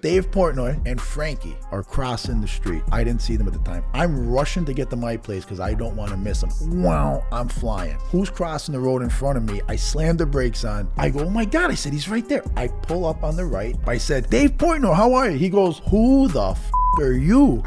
Dave Portnoy and Frankie are crossing the street. I didn't see them at the time. I'm rushing to get to my place because I don't want to miss them. Wow, I'm flying. Who's crossing the road in front of me? I slam the brakes on. I go, oh my God. I said, he's right there. I pull up on the right. I said, Dave Portnoy, how are you? He goes, who the are you?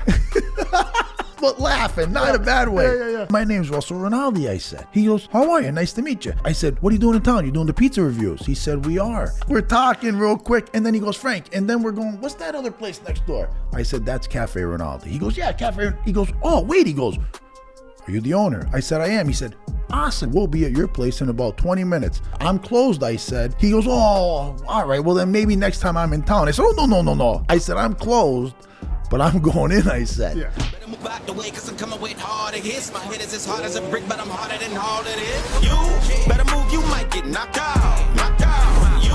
But laughing, not in a bad way. Yeah. My name's Russell Rinaldi, I said. He goes, how are you? Nice to meet you. I said, what are you doing in town? You doing the pizza reviews? He said, we are. We're talking real quick. And then he goes, Frank. And then we're going, what's that other place next door? I said, that's Cafe Rinaldi. He goes, yeah, Cafe. He goes, oh, wait. He goes, are you the owner? I said, I am. He said, awesome. We'll be at your place in about 20 minutes. I'm closed, I said. He goes, oh, all right. Well, then maybe next time I'm in town. I said, oh, no. I said, I'm closed, but I'm going in, I said. Yeah. Better move out the way, cause I'm coming with harder hits. My head is as hard as a brick, but I'm harder than all it is. You better move, you might get knocked out. Knocked out. You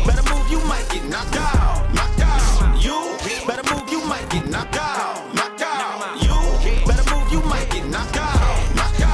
better move, you might get knocked out. Knocked out. You better move, you might get knocked out. Knocked out. You better move, you might get knocked out. Knocked out.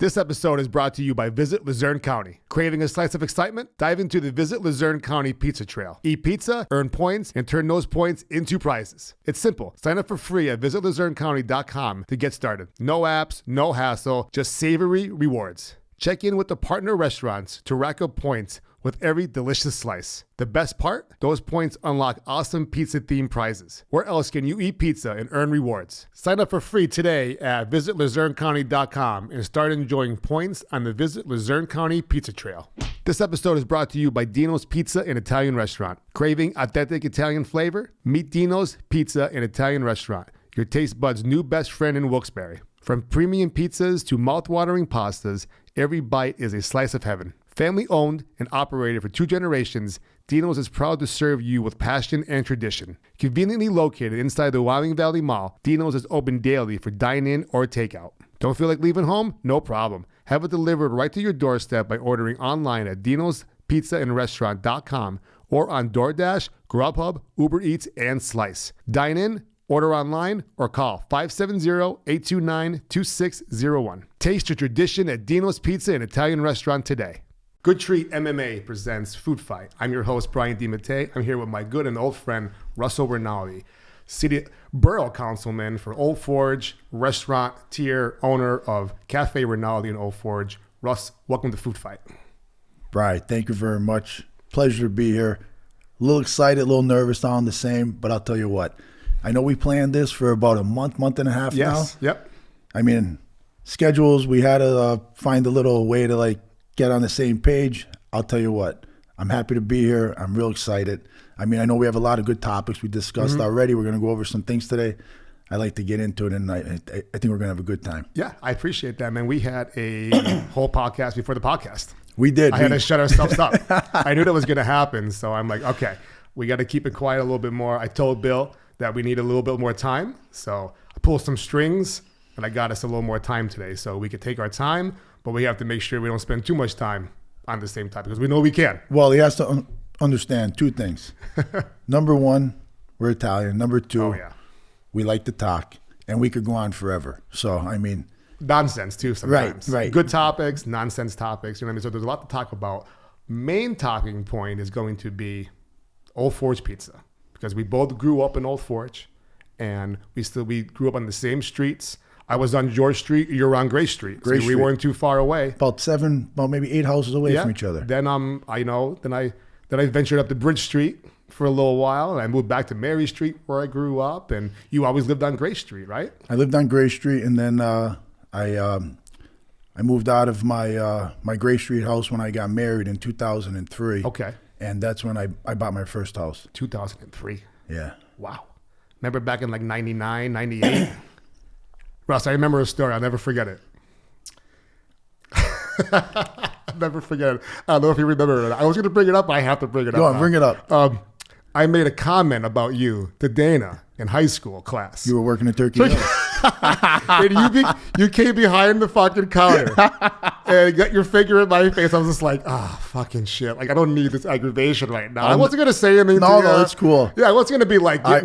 This episode is brought to you by Visit Luzerne County. Craving a slice of excitement? Dive into the Visit Luzerne County Pizza Trail. Eat pizza, earn points, and turn those points into prizes. It's simple. Sign up for free at visitluzernecounty.com to get started. No apps, no hassle, just savory rewards. Check in with the partner restaurants to rack up points with every delicious slice. The best part? Those points unlock awesome pizza-themed prizes. Where else can you eat pizza and earn rewards? Sign up for free today at visitluzernecounty.com and start enjoying points on the Visit Luzerne County Pizza Trail. This episode is brought to you by Dino's Pizza and Italian Restaurant. Craving authentic Italian flavor? Meet Dino's Pizza and Italian Restaurant, your taste bud's new best friend in Wilkes-Barre. From premium pizzas to mouth-watering pastas, every bite is a slice of heaven. Family owned and operated for 2 generations, Dino's is proud to serve you with passion and tradition. Conveniently located inside the Wyoming Valley Mall, Dino's is open daily for dine-in or takeout. Don't feel like leaving home? No problem. Have it delivered right to your doorstep by ordering online at dinospizzaandrestaurant.com or on DoorDash, Grubhub, Uber Eats, and Slice. Dine in, order online, or call 570-829-2601. Taste your tradition at Dino's Pizza and Italian Restaurant today. Good Treat MMA presents Food Fight. I'm your host, Brian DiMattia. I'm here with my good and old friend, Russell Rinaldi, Borough Councilman for Old Forge, restaurateur, owner of Cafe Rinaldi in Old Forge. Russ, welcome to Food Fight. Brian, thank you very much. Pleasure to be here. A little excited, a little nervous, all the same, but I'll tell you what. I know we planned this for about a month and a half now. Yep. I mean, schedules, we had to find a little way to get on the same page. I'll tell you what, I'm happy to be here. I'm real excited. I mean, I know we have a lot of good topics we discussed already. We're going to go over some things today. I like to get into it, and I think we're going to have a good time. Yeah, I appreciate that, man. We had a whole podcast before the podcast. We did. I had to shut ourselves up. I knew that was going to happen, so I'm like, okay, we got to keep it quiet a little bit more. I told Bill that we need a little bit more time, so I pulled some strings, and I got us a little more time today, so we could take our time, but we have to make sure we don't spend too much time on the same topic, because we know we can. Well, he has to understand 2 things. Number 1, we're Italian. Number 2, we like to talk, and we could go on forever. So, I mean... Nonsense, too, sometimes. Right. Good topics, nonsense topics, you know what I mean? So there's a lot to talk about. Main talking point is going to be Old Forge Pizza, because we both grew up in Old Forge, and we grew up on the same streets. I was on George Street, you're on Gray Street. So we weren't too far away. About maybe 8 houses away from each other. Then I ventured up to Bridge Street for a little while, and I moved back to Mary Street where I grew up, and you always lived on Gray Street, right? I lived on Gray Street, and then I moved out of my Gray Street house when I got married in 2003. Okay. And that's when I bought my first house. 2003. Yeah. Wow. Remember back in 99, 98? Russ, I remember a story. I'll never forget it. I'll never forget it. I don't know if you remember it. I was going to bring it up, but I have to bring it up. Go on, bring it up. I made a comment about you to Dana in high school class. You were working at Turkey Hill. And you came behind the fucking counter and got your finger in my face. I was just like, fucking shit. I don't need this aggravation right now. I wasn't going to say anything to you. No, it's cool. Yeah, I wasn't going to be like, I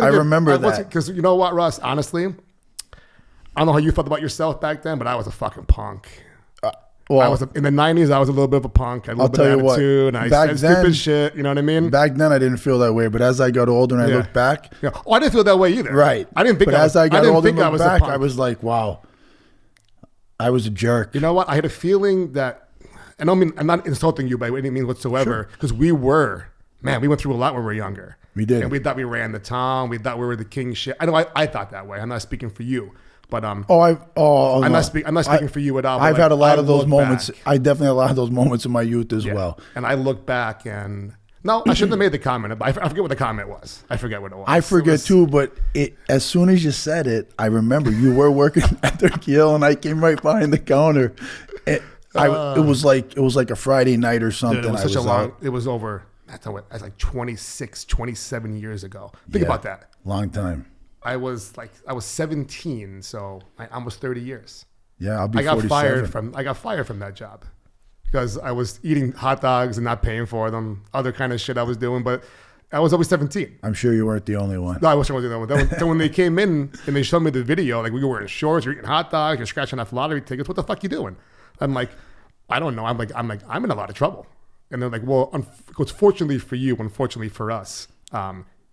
remember that. Because you know what, Russ, honestly, I don't know how you felt about yourself back then, but I was a fucking punk. I was in the 90s. I was a little bit of a punk. I had a little bit of attitude. And I said stupid shit. You know what I mean? Back then, I didn't feel that way. But as I got older and I look back, I didn't feel that way either. Right. I didn't think. But as I got older and look back, I was like, wow, I was a jerk. You know what? I had a feeling that, and I mean, I'm not insulting you by any means whatsoever, because we went through a lot when we were younger. We did, and we thought we ran the town. We thought we were the king shit. I know. I thought that way. I'm not speaking for you. But I'm not speaking for you at all. I've had a lot of those moments. I definitely had a lot of those moments in my youth as well. And I look back and no, I shouldn't have made the comment. I forget what the comment was. I forget what it was. I forget too. But as soon as you said it, I remember you were working at Turkey Hill, and I came right behind the counter. It was like a Friday night or something. Dude, it was over. That's like 26, 27 years ago. Think about that. Long time. I was 17, so almost 30 years. Yeah, I'll be 47. I got fired from that job because I was eating hot dogs and not paying for them, other kind of shit I was doing, but I was always 17. I'm sure you weren't the only one. No, I wasn't the only one. Then when they came in and they showed me the video, like we were wearing shorts, you're eating hot dogs, you're scratching off lottery tickets, what the fuck you doing? I'm like, I don't know. I'm in a lot of trouble. And they're like, well, fortunately for you, unfortunately for us,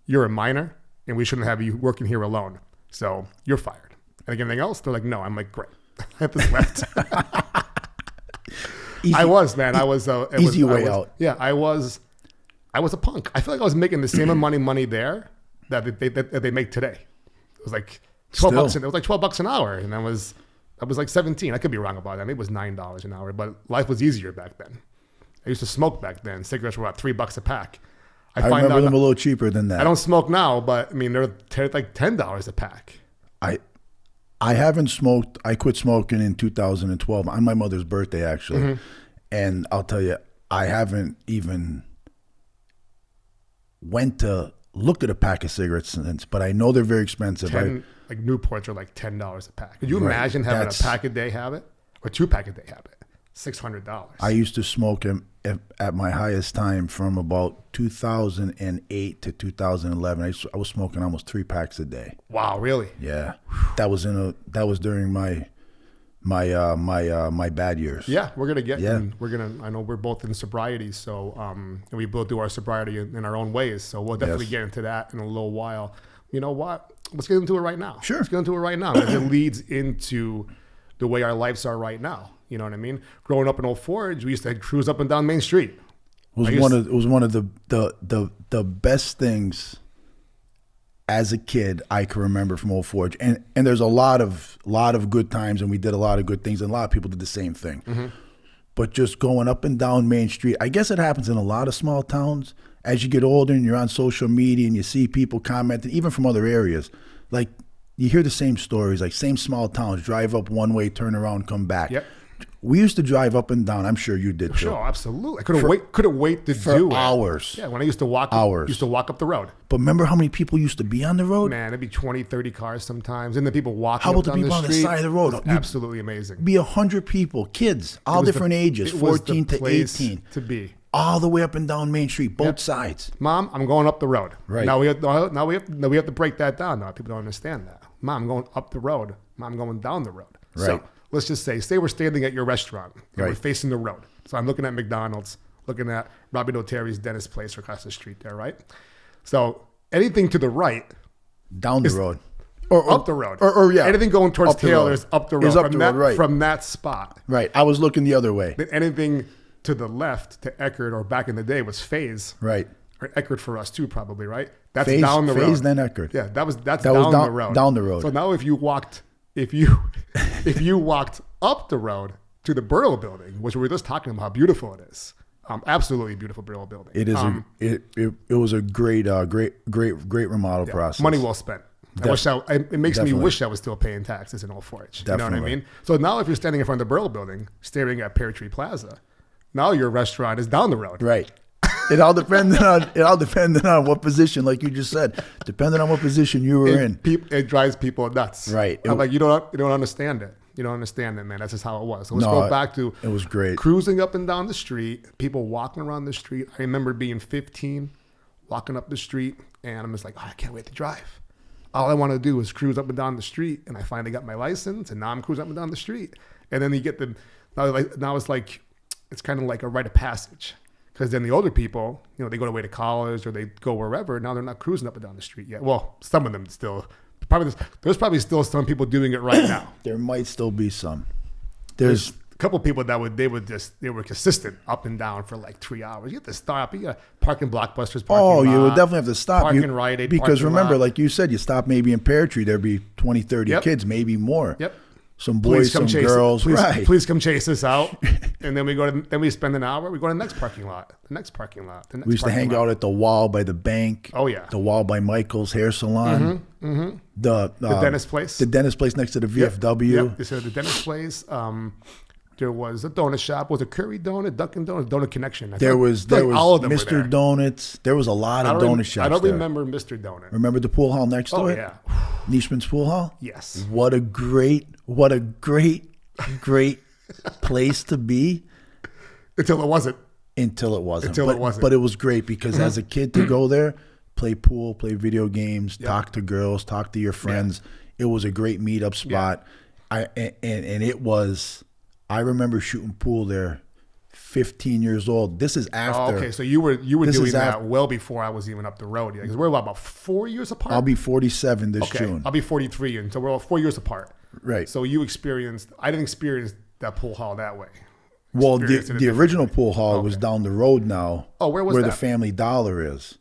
you're a minor, and we shouldn't have you working here alone. So you're fired. And anything else? They're like, no. I'm like, great. I just left. I was easy way out. Yeah, I was a punk. I feel like I was making the same amount of money there that they make today. It was like $12. It was like $12 an hour, and I was like 17. I could be wrong about that. Maybe it was $9 an hour, but life was easier back then. I used to smoke back then. Cigarettes were about $3 a pack. I remember them a little cheaper than that. I don't smoke now, but I mean they're like $10 a pack. I haven't smoked. I quit smoking in 2012 on my mother's birthday, actually. Mm-hmm. And I'll tell you, I haven't even went to look at a pack of cigarettes since. But I know they're very expensive. Like Newports are like $10 a pack. Could you imagine having a pack a day habit or 2 pack a day habit? $600. I used to smoke at my highest time from about 2008 to 2011. I was smoking almost 3 packs a day. Wow, really? Yeah, that was during my bad years. Yeah, we're gonna get. Yeah. I know we're both in sobriety, so and we both do our sobriety in our own ways. So we'll definitely get into that in a little while. You know what? Let's get into it right now. Sure. Let's get into it right now. Because it leads into the way our lives are right now. You know what I mean? Growing up in Old Forge, we used to cruise up and down Main Street. It was one of the best things as a kid I can remember from Old Forge. And there's a lot of good times, and we did a lot of good things, and a lot of people did the same thing. Mm-hmm. But just going up and down Main Street, I guess it happens in a lot of small towns. As you get older and you're on social media and you see people commenting, even from other areas, like you hear the same stories, like same small towns, drive up one way, turn around, come back. Yep. We used to drive up and down. I'm sure you did too. Sure, absolutely. I couldn't wait to do it. For hours. Yeah, when I used to walk up the road. But remember how many people used to be on the road? Man, it'd be 20, 30 cars sometimes. And the people walking How about down the people on the side of the road? Absolutely amazing. Be 100 people, kids, all different ages, 14 to 18. To be. All the way up and down Main Street, both sides. Mom, I'm going up the road. Right. Now we have to break that down. Now people don't understand that. Mom, I'm going up the road. Mom, I'm going down the road. Right. So let's just say we're standing at your restaurant and we're facing the road. So I'm looking at McDonald's, looking at Robbie Notari's dentist place across the street there, right? So anything to the right, down the road, or up the road, or yeah, anything going towards Taylor's up the road, from that spot. Right. I was looking the other way. Then anything to the left to Eckerd, or back in the day was Faze. Right. Or Eckerd for us too, probably, right? That's Faze, down the road. Faze, then Eckerd. Yeah, that's down the road. Down the road. So now if you walked up the road to the Borough Building, which we were just talking about how beautiful it is. Absolutely beautiful Borough Building. It is. It was a great remodel process. Money well spent. It makes me wish I was still paying taxes in Old Forge. You know what I mean? So now if you're standing in front of the Borough Building, staring at Pear Tree Plaza, now your restaurant is down the road. Right. It all depended on what position, like you just said, depending on what position you were in. It drives people nuts. Right. I'm like, you don't understand it. You don't understand it, man. That's just how it was. So let's go back to it was great. Cruising up and down the street, people walking around the street. I remember being 15, walking up the street, and I'm just like, I can't wait to drive. All I want to do is cruise up and down the street, and I finally got my license, and now I'm cruising up and down the street. And then you get Now it's kind of like a rite of passage. Because then the older people, they go away to college or they go wherever. Now they're not cruising up and down the street yet. Well, some of them still. There's probably still some people doing it right now. There might still be some. There's a couple of people that they were consistent up and down for like 3 hours. You have to stop. You got parking Blockbusters. You would definitely have to stop. Parking Rite Aid. Because remember, like you said, you stop maybe in Pear Tree, there'd be 20, 30 kids, maybe more. Yep. Some boys, some girls. Please come chase us out. And then we spend an hour. We go to the next parking lot. The next parking lot. We used to hang out at the wall by the bank. Oh, yeah. The wall by Michael's hair salon. The dentist place. The dentist place next to the VFW. Yep. They said the dentist place. There was a donut shop. Was it Curry Donut, Dunkin' Donuts, Donut Connection? There was all of them Mr. Donuts. There was a lot of donut shops. I don't remember Mr. Donut. Remember the pool hall next to it? Oh, yeah. Nischman's Pool Hall? Yes. What a great place to be. Until it wasn't. But it was great because as a kid to go there, play pool, play video games, talk to girls, talk to your friends. It was a great meetup spot. I remember shooting pool there 15 years old. This is after. Oh, okay, so you were doing that well before I was even up the road. Because we're about 4 years apart. I'll be 47 this June. I'll be 43, and so we're all 4 years apart. Right. So I didn't experience that pool hall that way. Well, the original pool hall was down the road now. Oh, where was that? Where the Family Dollar is.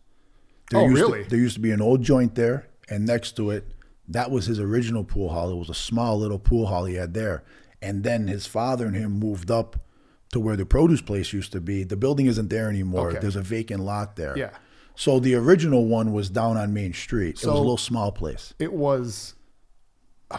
Really? There used to be an old joint there, and next to it, that was his original pool hall. It was a small little pool hall he had there. And then his father and him moved up to where the produce place used to be. The building isn't there anymore. Okay. There's a vacant lot there. Yeah. So the original one was down on Main Street. It was a little small place. It was,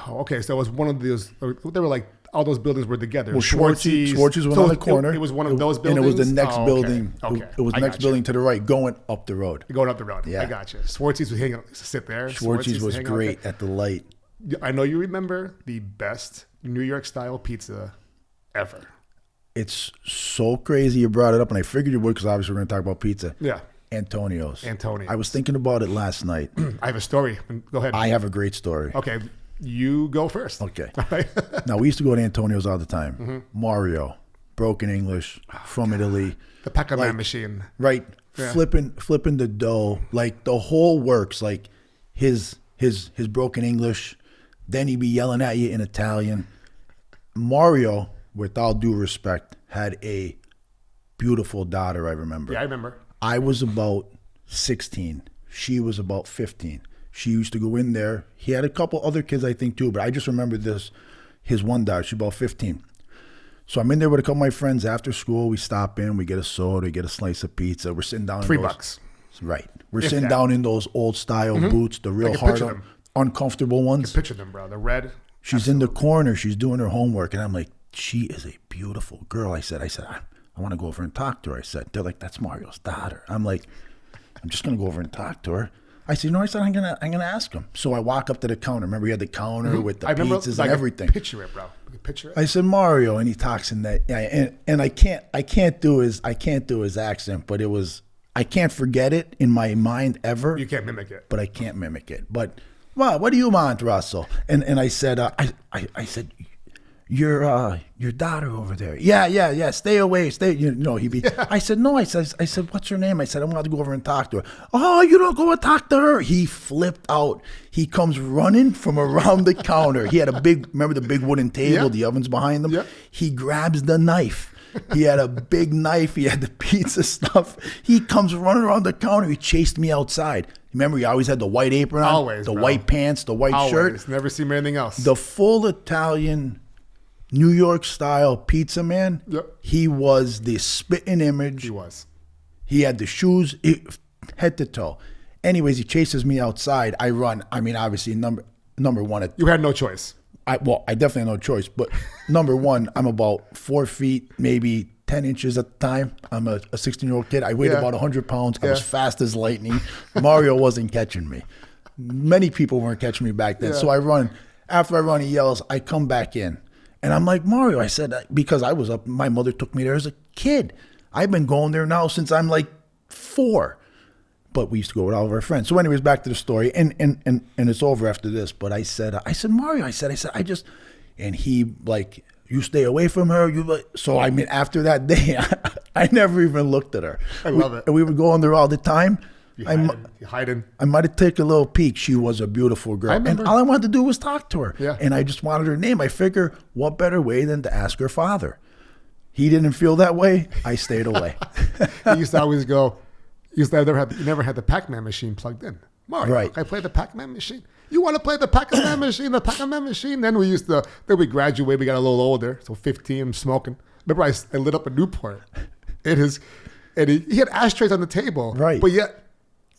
okay. So it was one of those, they were like, all those buildings were together. Well, Schwartz's was on the corner. It was one of those buildings? And it was the next building. Okay. It was the next building to the right, going up the road. Going up the road. Yeah. I got you. Schwartz's was hanging out, sit there. Schwartz's was great at the light. I know you remember the best New York style pizza ever. It's so crazy you brought it up, and I figured you would because obviously we're going to talk about pizza. Yeah. Antonio's. I was thinking about it last night. I have a story. Go ahead. I have a great story. Okay. You go first. Okay. Now, we used to go to Antonio's all the time. Mario, broken English, from Italy. The Pac-Man machine. Right. Yeah. Flipping the dough. Like, the whole works. Like, his broken English. Then he'd be yelling at you in Italian. Mario, with all due respect, had a beautiful daughter, I remember. Yeah, I remember. I was about 16. She was about 15. She used to go in there. He had a couple other kids, I think, too, but I just remember his one daughter. She's about 15. So I'm in there with a couple of my friends after school. We stop in, we get a soda, get a slice of pizza. We're sitting down. $3. Right. We're sitting down in those old style boots, the real hard, uncomfortable ones. I can picture them, bro. The red. She's in the corner. She's doing her homework. And I'm like, she is a beautiful girl. I said, I want to go over and talk to her. I said, they're like, that's Mario's daughter. I'm like, I'm just going to go over and talk to her. I said, I said, I'm gonna ask him. So I walk up to the counter. Remember, we had the counter with the pizzas and everything. Picture it, bro. Picture it. I said, Mario, and he talks in that. And I can't do his accent, but it was, I can't forget it in my mind ever. You can't mimic it. But I can't mimic it. But, well, what do you want, Russell? And I said, I said, your daughter over there. Yeah. Stay away. He'd be. I said, no. I said, what's her name? I said, I'm going to go over and talk to her. Oh, you don't go and talk to her. He flipped out. He comes running from around the counter. He had remember the big wooden table, the oven's behind him? Yeah. He grabs the knife. He had a big knife. He had the pizza stuff. He comes running around the counter. He chased me outside. Remember, he always had the white apron on, always, the bro. white pants, the white shirt. Never seen anything else. The full Italian New York style pizza man. Yep. He was the spitting image. He was. He had the shoes head to toe. Anyways, he chases me outside. I run. I mean, obviously, number one. You had no choice. I definitely had no choice. But number one, I'm about 4 feet, maybe 10 inches at the time. I'm a 16-year-old kid. I weighed about 100 pounds. I was fast as lightning. Mario wasn't catching me. Many people weren't catching me back then. So I run. After I run, he yells. I come back in. And I'm like, Mario, I said, because I was up, my mother took me there as a kid. I've been going there now since I'm like 4. But we used to go with all of our friends. So anyways, back to the story. And it's over after this. But I said, Mario, I said, and he like you stay away from her. So I mean, after that day, I never even looked at her. I love it. And we would go on there all the time. You hiding. I might have taken a little peek. She was a beautiful girl. And all I wanted to do was talk to her. Yeah. And I just wanted her name. I figure, what better way than to ask her father? He didn't feel that way. I stayed away. He used to always go, you never had the Pac-Man machine plugged in. Mario, Right. I play the Pac-Man machine. You want to play the Pac-Man machine? The Pac-Man machine? Then we graduated. We got a little older. So 15, I'm smoking. Remember, I lit up a Newport. And he had ashtrays on the table. Right. But yet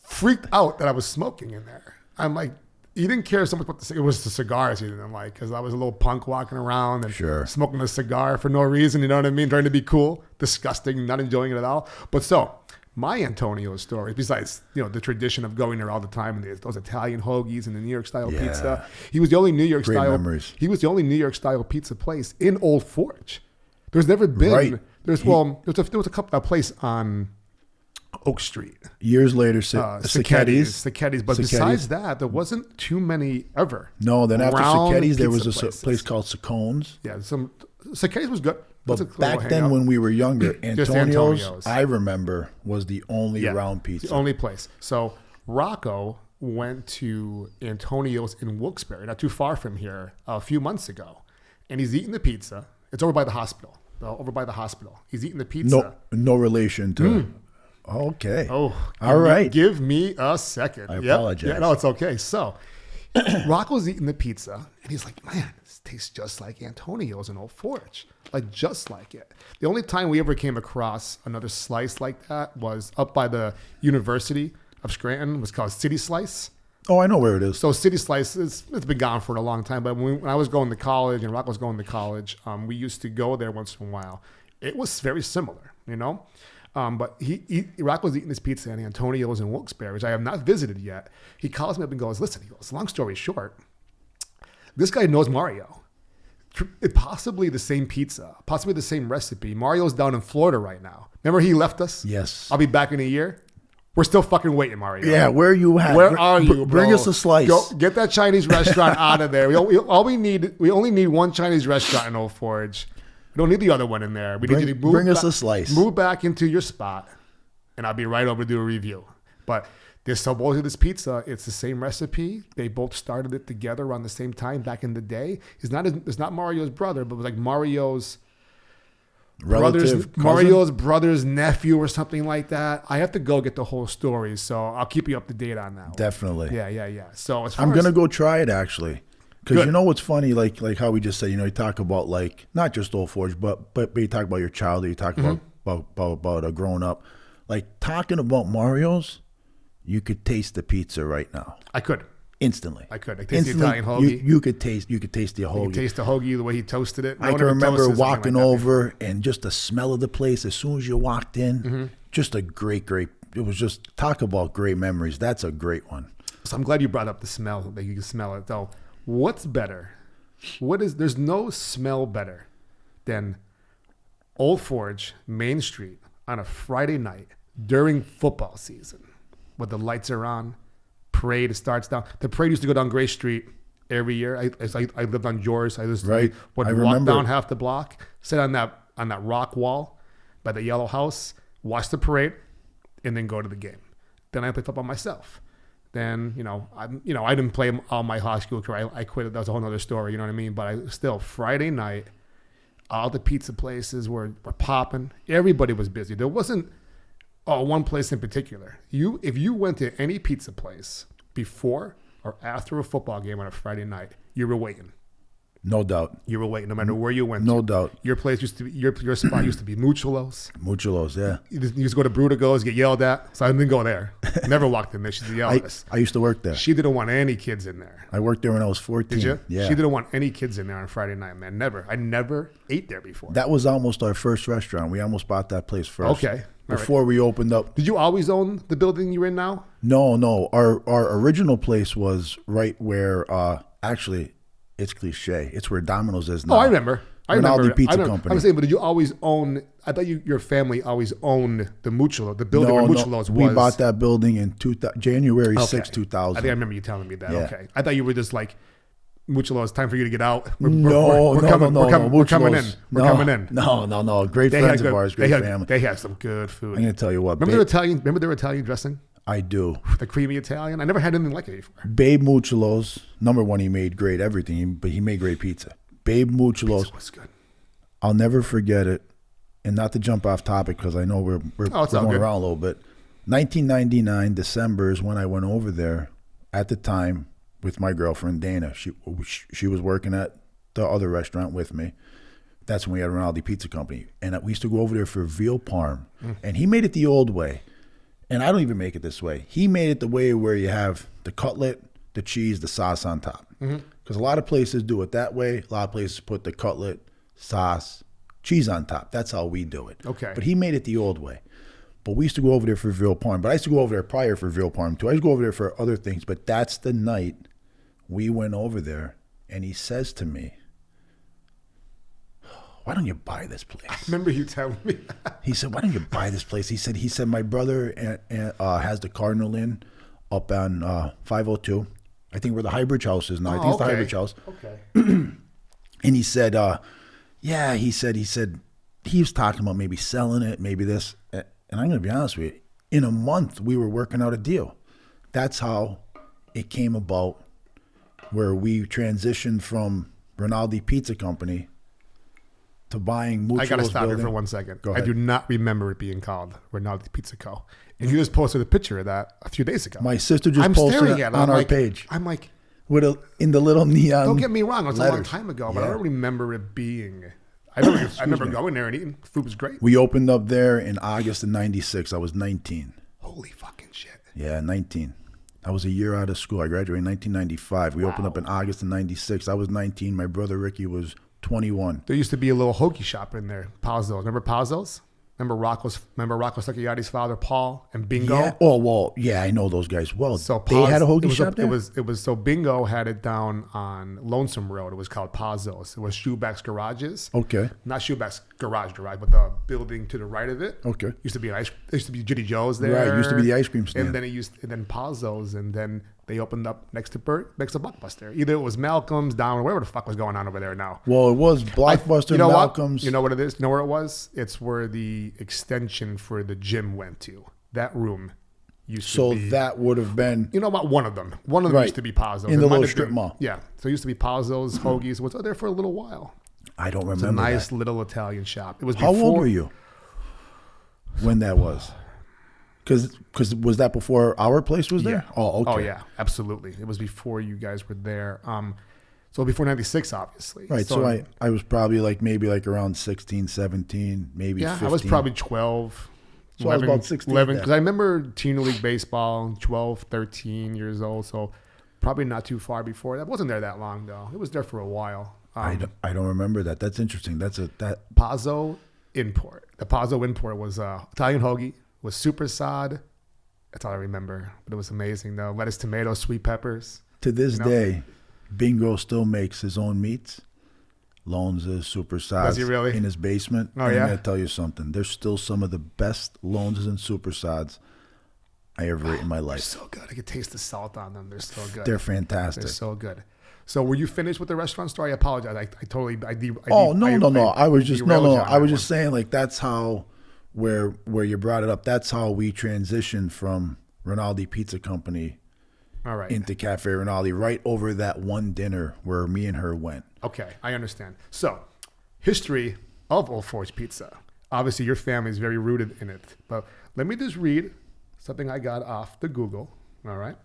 freaked out that I was smoking in there. I'm like, he didn't care so much about it was the cigars he didn't like, because I was a little punk walking around and smoking a cigar for no reason, you know what I mean? Trying to be cool, disgusting, not enjoying it at all. But so, my Antonio story, besides, the tradition of going there all the time and those Italian hoagies and the New York style pizza, he was the only New York style pizza place in Old Forge. There's never been, there was a place on Oak Street. Years later, Speakeasies. But besides that, there wasn't too many ever. No, then after Speakeasies, there was a place called Sacone's. Yeah, Speakeasies was good. But back then, when we were younger, Antonio's, I remember, was the only round pizza. The only place. So Rocco went to Antonio's in Wilkes-Barre, not too far from here, a few months ago. And he's eating the pizza. It's over by the hospital. He's eating the pizza. No relation to... Okay. Oh, all right. Give me a second. I apologize. Yeah, no, it's okay. So, Rocco's eating the pizza, and he's like, "Man, this tastes just like Antonio's in Old Forge, like just like it." The only time we ever came across another slice like that was up by the University of Scranton. It was called City Slice. Oh, I know where it is. So City Slice, it's been gone for a long time. But when I was going to college and Rocco was going to college, we used to go there once in a while. It was very similar, But Rocco was eating his pizza and Antonio's in Wilkes-Barre, which I have not visited yet. He calls me up and goes, "Listen," he goes, "long story short, this guy knows Mario. Possibly the same pizza, possibly the same recipe. Mario's down in Florida right now. Remember he left us? Yes. I'll be back in a year. We're still fucking waiting, Mario. Yeah, where are you at? Where are you, bro? Bring us a slice. Go, get that Chinese restaurant out of there. We only need one Chinese restaurant in Old Forge. We don't need the other one in there. We need you to bring us a slice. Move back into your spot, and I'll be right over to do a review." But this pizza, it's the same recipe. They both started it together around the same time back in the day. It's not Mario's brother, but it was like Mario's brother's nephew or something like that. I have to go get the whole story, so I'll keep you up to date on that. Definitely. Yeah. So I'm gonna go try it actually. Because you know what's funny, like how we just said, you talk about like not just Old Forge, but you talk about your childhood, you talk about a grown up, like talking about Mario's, you could taste the pizza right now. I could instantly. I taste the Italian hoagie. You could taste the hoagie. You could taste the hoagie the way he toasted it. I can remember walking over and just the smell of the place as soon as you walked in. Just a great. It was just talk about great memories. That's a great one. So I'm glad you brought up the smell, that you can smell it though. What's better? There's no smell better than Old Forge, Main Street on a Friday night during football season when the lights are on, parade starts down. The parade used to go down Gray Street every year. I lived on George. I just would walk down half the block, sit on that rock wall by the yellow house, watch the parade, and then go to the game. Then I play football myself. Then, I didn't play all my high school career. I quit. That was a whole other story. You know what I mean? But Friday night, all the pizza places were popping. Everybody was busy. There wasn't one place in particular. If you went to any pizza place before or after a football game on a Friday night, you were waiting. No doubt. You were waiting, no matter where you went. No doubt. Your place used to be your spot used to be Mucciolo's. Mucciolo's, yeah. You used to go to Brudigo's, get yelled at. So I didn't go there. Never walked in there. She yelled at us. I used to work there. She didn't want any kids in there. I worked there when I was 14. Did you? Yeah. She didn't want any kids in there on Friday night, man. Never. I never ate there before. That was almost our first restaurant. We almost bought that place first. Okay. Before we opened up. Did you always own the building you're in now? No. Our original place was right where actually. It's cliche. It's where Domino's is now. Oh, I remember. Rinaldi Pizza Company. I'm saying, but did you always own? I thought your family always owned the Mucciolo, the building where Mucciolo's was. We bought that building in January 6, 2000. I think I remember you telling me that. Yeah. Okay, I thought you were just like Mucciolo, it's time for you to get out. We're coming in. We're coming in. No. Great friends of ours, great family. They had some good food. I'm going to tell you what. Remember their Italian dressing? I do. The creamy Italian? I never had anything like it before. Babe Mucciolo's, number one, he made great everything, but he made great pizza. Babe Mucciolo's. Pizza was good. I'll never forget it. And not to jump off topic because I know we're going around a little bit. 1999, December is when I went over there at the time with my girlfriend, Dana. She was working at the other restaurant with me. That's when we had Rinaldi Pizza Company. And we used to go over there for veal parm. And he made it the old way. And I don't even make it this way. He made it the way where you have the cutlet, the cheese, the sauce on top. Because a lot of places do it that way. A lot of places put the cutlet, sauce, cheese on top. That's how we do it. Okay. But he made it the old way. But we used to go over there for veal parm. But I used to go over there prior for veal parm too. I used to go over there for other things. But that's the night we went over there, and he says to me, why don't you buy this place? I remember you telling me that. He said, why don't you buy this place? He said, my brother has the Cardinal Inn up on 502. I think where the Highbridge House is now. I think it's the Highbridge House. Okay. And he said, he was talking about maybe selling it, maybe this. And I'm going to be honest with you. In a month, we were working out a deal. That's how it came about, where we transitioned from Rinaldi Pizza Company to buying Mucciolo's I got to stop building. here for 1 second. Go ahead. I do not remember it being called Rinaldi Pizza Co. And you just posted a picture of that a few days ago. My sister just posted it on our page. I'm like, in the little neon. don't get me wrong, it was letters. a long time ago, but I Yeah. don't remember it being. I remember going there and eating. Food was great. We opened up there in August of 96. I was 19. Holy fucking shit. Yeah, 19. I was a year out of school. I graduated in 1995. We opened up in August of 96. I was 19. My brother Ricky was 21. There used to be a little hoagie shop in there, Pazzo's. Remember Pazzo's? Remember Rocco Sacchiotti's father, Paul, and Bingo? Yeah. Oh, well, yeah, I know those guys well. So they had a hoagie shop there? It was so Bingo had it down on Lonesome Road. It was called Pazzo's. It was Shoeback's Garages. Okay. Not Shoeback's garage, but the building to the right of it. Okay. Used to be Jitty Joe's there. Right, used to be the ice cream stand. And then Pazzo's, and then they opened up next to Blockbuster. Either it was Malcolm's down or whatever the fuck was going on over there now. Well, it was Blockbuster, Malcolm's. You know what it is? You know where it was? It's where the extension for the gym went to. That room used to be. So that would have been. You know about one of them. One of them used to be Pazzo's. In the little strip mall. Yeah. So it used to be Pazzo's, Hoagies. Was there for a little while. I don't remember. It's a nice little Italian shop. It was How old were you when that was? Because was that before our place was there? Yeah. Oh, okay. Oh, yeah, absolutely. It was before you guys were there. So before 96, obviously. Right. So I was probably maybe around 16, 17, maybe 15. I was probably 12. So 11, I was about 16. 11, because I remember Teen League Baseball, 12, 13 years old. So probably not too far before. That wasn't there that long, though. It was there for a while. I don't remember that. That's interesting. That Pazzo Import. The Pazzo Import was Italian hoagie, was super sod. That's all I remember. But it was amazing, though. Lettuce, tomato, sweet peppers. To this day, Bingo still makes his own meats. Loans is super sod. Does he really? In his basement. Oh, and yeah? I'm going to tell you something. There's still some of the best Loans and super sods I ever ate in my life. They're so good. I could taste the salt on them. They're so good. They're fantastic. They're so good. So were you finished with the restaurant story? I apologize. I was just saying that's how where you brought it up. That's how we transitioned from Rinaldi Pizza Company into Cafe Rinaldi, right over that one dinner where me and her went. Okay, I understand. So, history of Old Forge Pizza. Obviously, your family is very rooted in it. But let me just read something I got off the Google. All right.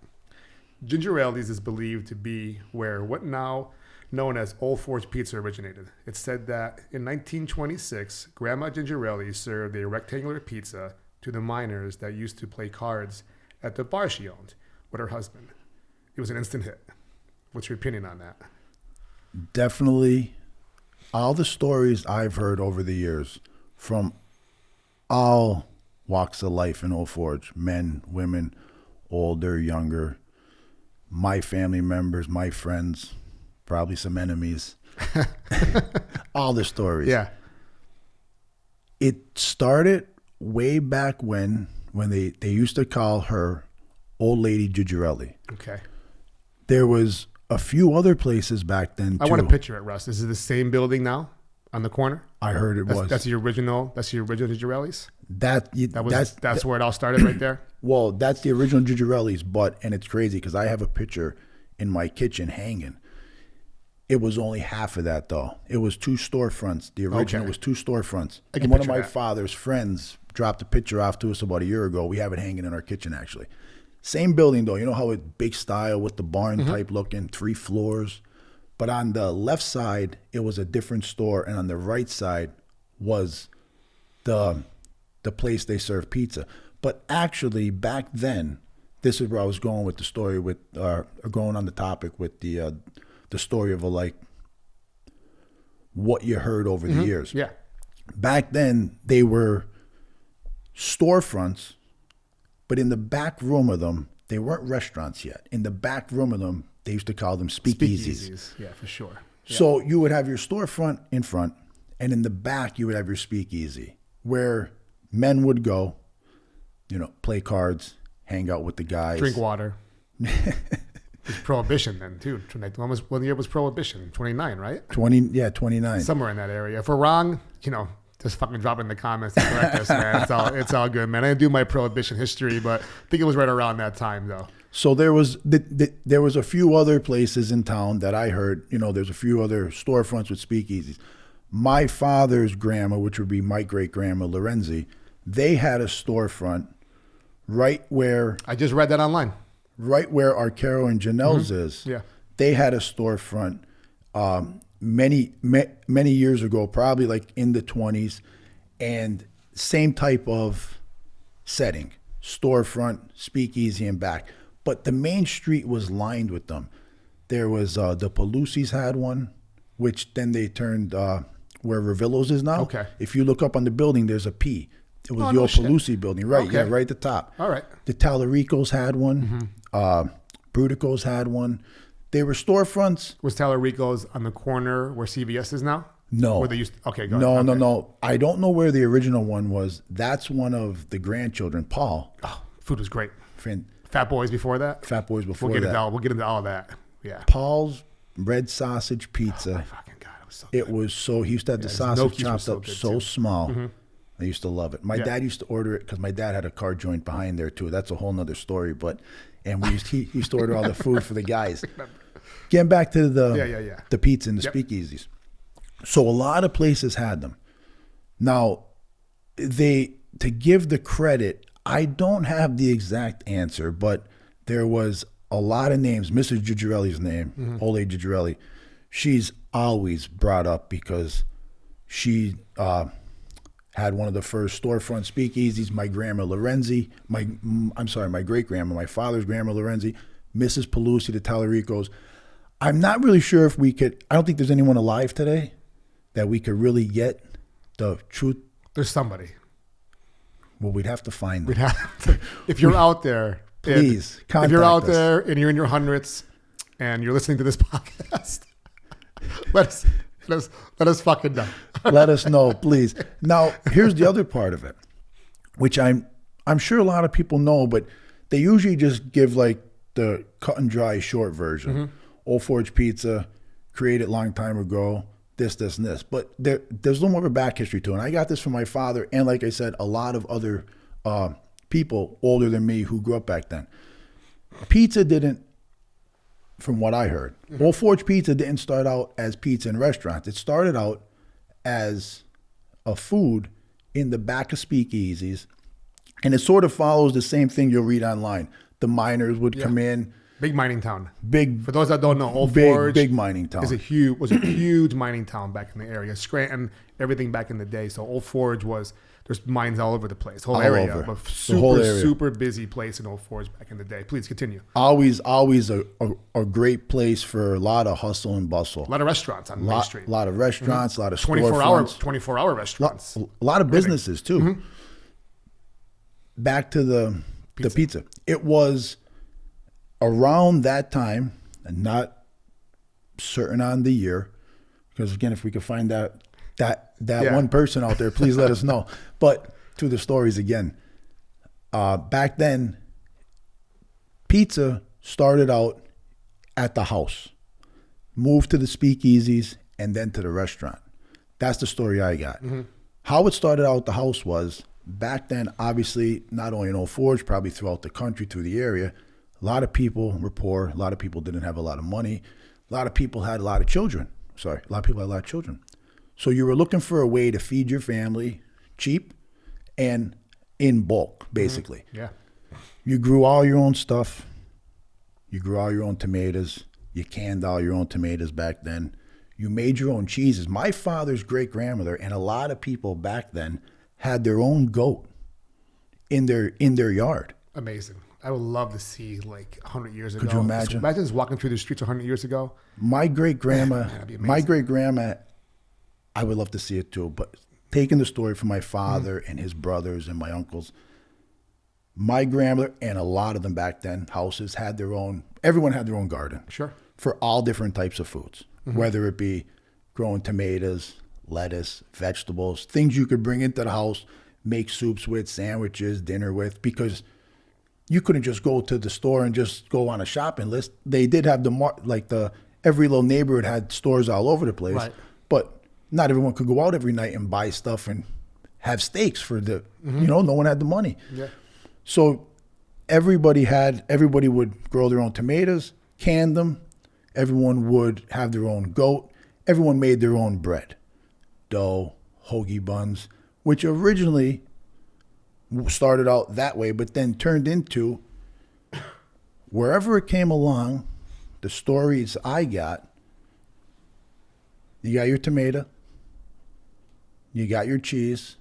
Gingerelli's is believed to be where what now known as Old Forge Pizza originated. It's said that in 1926, Grandma Gingerelli served a rectangular pizza to the miners that used to play cards at the bar she owned with her husband. It was an instant hit. What's your opinion on that? Definitely. All the stories I've heard over the years from all walks of life in Old Forge, men, women, older, younger, my family members, my friends, probably some enemies, all the stories. Yeah. It started way back when they used to call her Old Lady Gigerelli. Okay. There was a few other places back then, too. I want to picture it, Russ. Is it the same building now on the corner? I heard it was. That's the original Gigerelli's? That's where it all started right there? Well, that's the original Gigerelli's, and it's crazy because I have a picture in my kitchen hanging. It was only half of that, though. It was 2 storefronts. The original was 2 storefronts. And one of my father's friends dropped a picture off to us about a year ago. We have it hanging in our kitchen, actually. Same building, though. You know how it's big style with the barn type looking, 3 floors. But on the left side, it was a different store. And on the right side was the place they serve pizza. But actually, back then, this is where I was going with the story with, going on the topic with the story of what you heard over the years. Yeah. Back then, they were storefronts, but in the back room of them, they weren't restaurants yet. In the back room of them, they used to call them speakeasies. Yeah, for sure. Yeah. So you would have your storefront in front, and in the back, you would have your speakeasy, where men would go, play cards, hang out with the guys. Drink water. It was Prohibition then, too. When the year was Prohibition? 29, right? 29. Somewhere in that area. If we're wrong, just fucking drop it in the comments and correct us, man. It's all good, man. I didn't do my Prohibition history, but I think it was right around that time, though. So there was a few other places in town that I heard, there's a few other storefronts with speakeasies. My father's grandma, which would be my great-grandma Lorenzi, they had a storefront right where... I just read that online. Right where Arcaro and Janelle's is. Yeah. They had a storefront many years ago, probably like in the 20s, and same type of setting, storefront, speakeasy, and back. But the main street was lined with them. There was the Pelusi's had one, which then they turned where Ravillo's is now. Okay. If you look up on the building, there's a P. It was the old Pelusi building, right? Okay. Yeah, right at the top. All right. The Talarico's had one. Brutico's had one. They were storefronts. Was Talarico's on the corner where CVS is now? No. Where they used to, okay, go ahead. No. I don't know where the original one was. That's one of the grandchildren, Paul. Oh, food was great. Friend, Fat Boys before that? Fat Boys before we'll that. Get into all of that. Yeah. Paul's red sausage pizza. Oh, my fucking God. It was so good. It was so, he used to have the sausage chopped up so small. I used to love it. My dad used to order it because my dad had a car joint behind there too. That's a whole nother story. He used to order all the food for the guys. Getting back to the pizza and the speakeasies. So a lot of places had them. Now, to give the credit, I don't have the exact answer, but there was a lot of names. Mrs. Gigerelli's name, Ole Gigerelli, she's always brought up because she had one of the first storefront speakeasies. My grandma Lorenzi, my great-grandma, my father's grandma Lorenzi, Mrs. Pelusi, the Talarico's. I'm not really sure if we could, I don't think there's anyone alive today that we could really get the truth. There's somebody. Well, we'd have to find them. We'd have to, if you're out there, please contact if you're out us. there and you're in your hundreds and you're listening to this podcast, let us fucking know. Let us know, please. Now, here's the other part of it, which I'm sure a lot of people know, but they usually just give like the cut and dry short version. Old Forge Pizza, created long time ago, this, and this. But there's a little more of a back history to it. And I got this from my father, and like I said, a lot of other people older than me who grew up back then. Pizza didn't, from what I heard, Old Forge Pizza didn't start out as pizza in restaurants. It started out as a food in the back of speakeasies, and it sort of follows the same thing you'll read online. The miners would come in. Big mining town. For those that don't know, Old Forge big mining town. was a huge mining town back in the area. Scranton, everything back in the day. So Old Forge there's mines all over the place, whole area. But super busy place in Old Forge back in the day. Please continue. Always a great place for a lot of hustle and bustle. A lot of restaurants on Main Street. A lot of restaurants, a lot of 24-hour restaurants. A lot of businesses too. Back to the pizza. It was around that time, and not certain on the year, because again, if we could find that one person out there, please let us know. But to the stories again, back then, pizza started out at the house. moved to the Speakeasies, and then to the restaurant. That's the story I got. How it started out at the house was, back then, obviously, not only in Old Forge, probably throughout the country, through the area, a lot of people were poor. A lot of people didn't have a lot of money. A lot of people had a lot of children. A lot of people had a lot of children. So you were looking for a way to feed your family cheap and in bulk, basically. Yeah. You grew all your own stuff. You grew all your own tomatoes. You canned all your own tomatoes back then. You made your own cheeses. My father's great-grandmother and a lot of people back then had their own goat in their yard. Amazing. I would love to see like 100 years ago. Could you imagine? Imagine just walking through the streets 100 years ago. My great-grandma, That'd be amazing. I would love to see it too, but taking the story from my father and his brothers and my uncles, my grandmother and a lot of them back then, houses had their own, everyone had their own garden. Sure. For all different types of foods, whether it be growing tomatoes, lettuce, vegetables, things you could bring into the house, make soups with, sandwiches, dinner with, because you couldn't just go to the store and just go on a shopping list. They did have every little neighborhood had stores all over the place, Right. but not everyone could go out every night and buy stuff and have steaks for no one had the money. Yeah. So everybody would grow their own tomatoes, can them. Everyone would have their own goat. Everyone made their own bread, dough, hoagie buns, which originally started out that way, but then turned into, wherever it came along, the stories I got, you got your tomato, you got your cheese,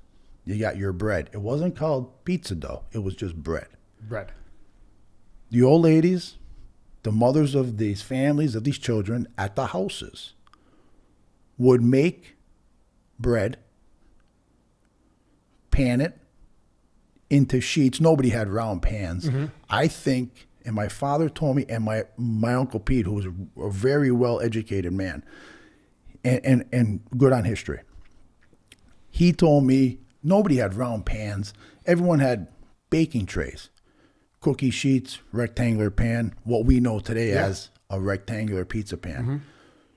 you got your bread. It wasn't called pizza dough. It was just bread. Bread. The old ladies, the mothers of these families, of these children at the houses would make bread, pan it into sheets. Nobody had round pans. I think, and my father told me, and my Uncle Pete, who was a very well-educated man and good on history, he told me nobody had round pans. Everyone had baking trays, cookie sheets, rectangular pan, what we know today as a rectangular pizza pan.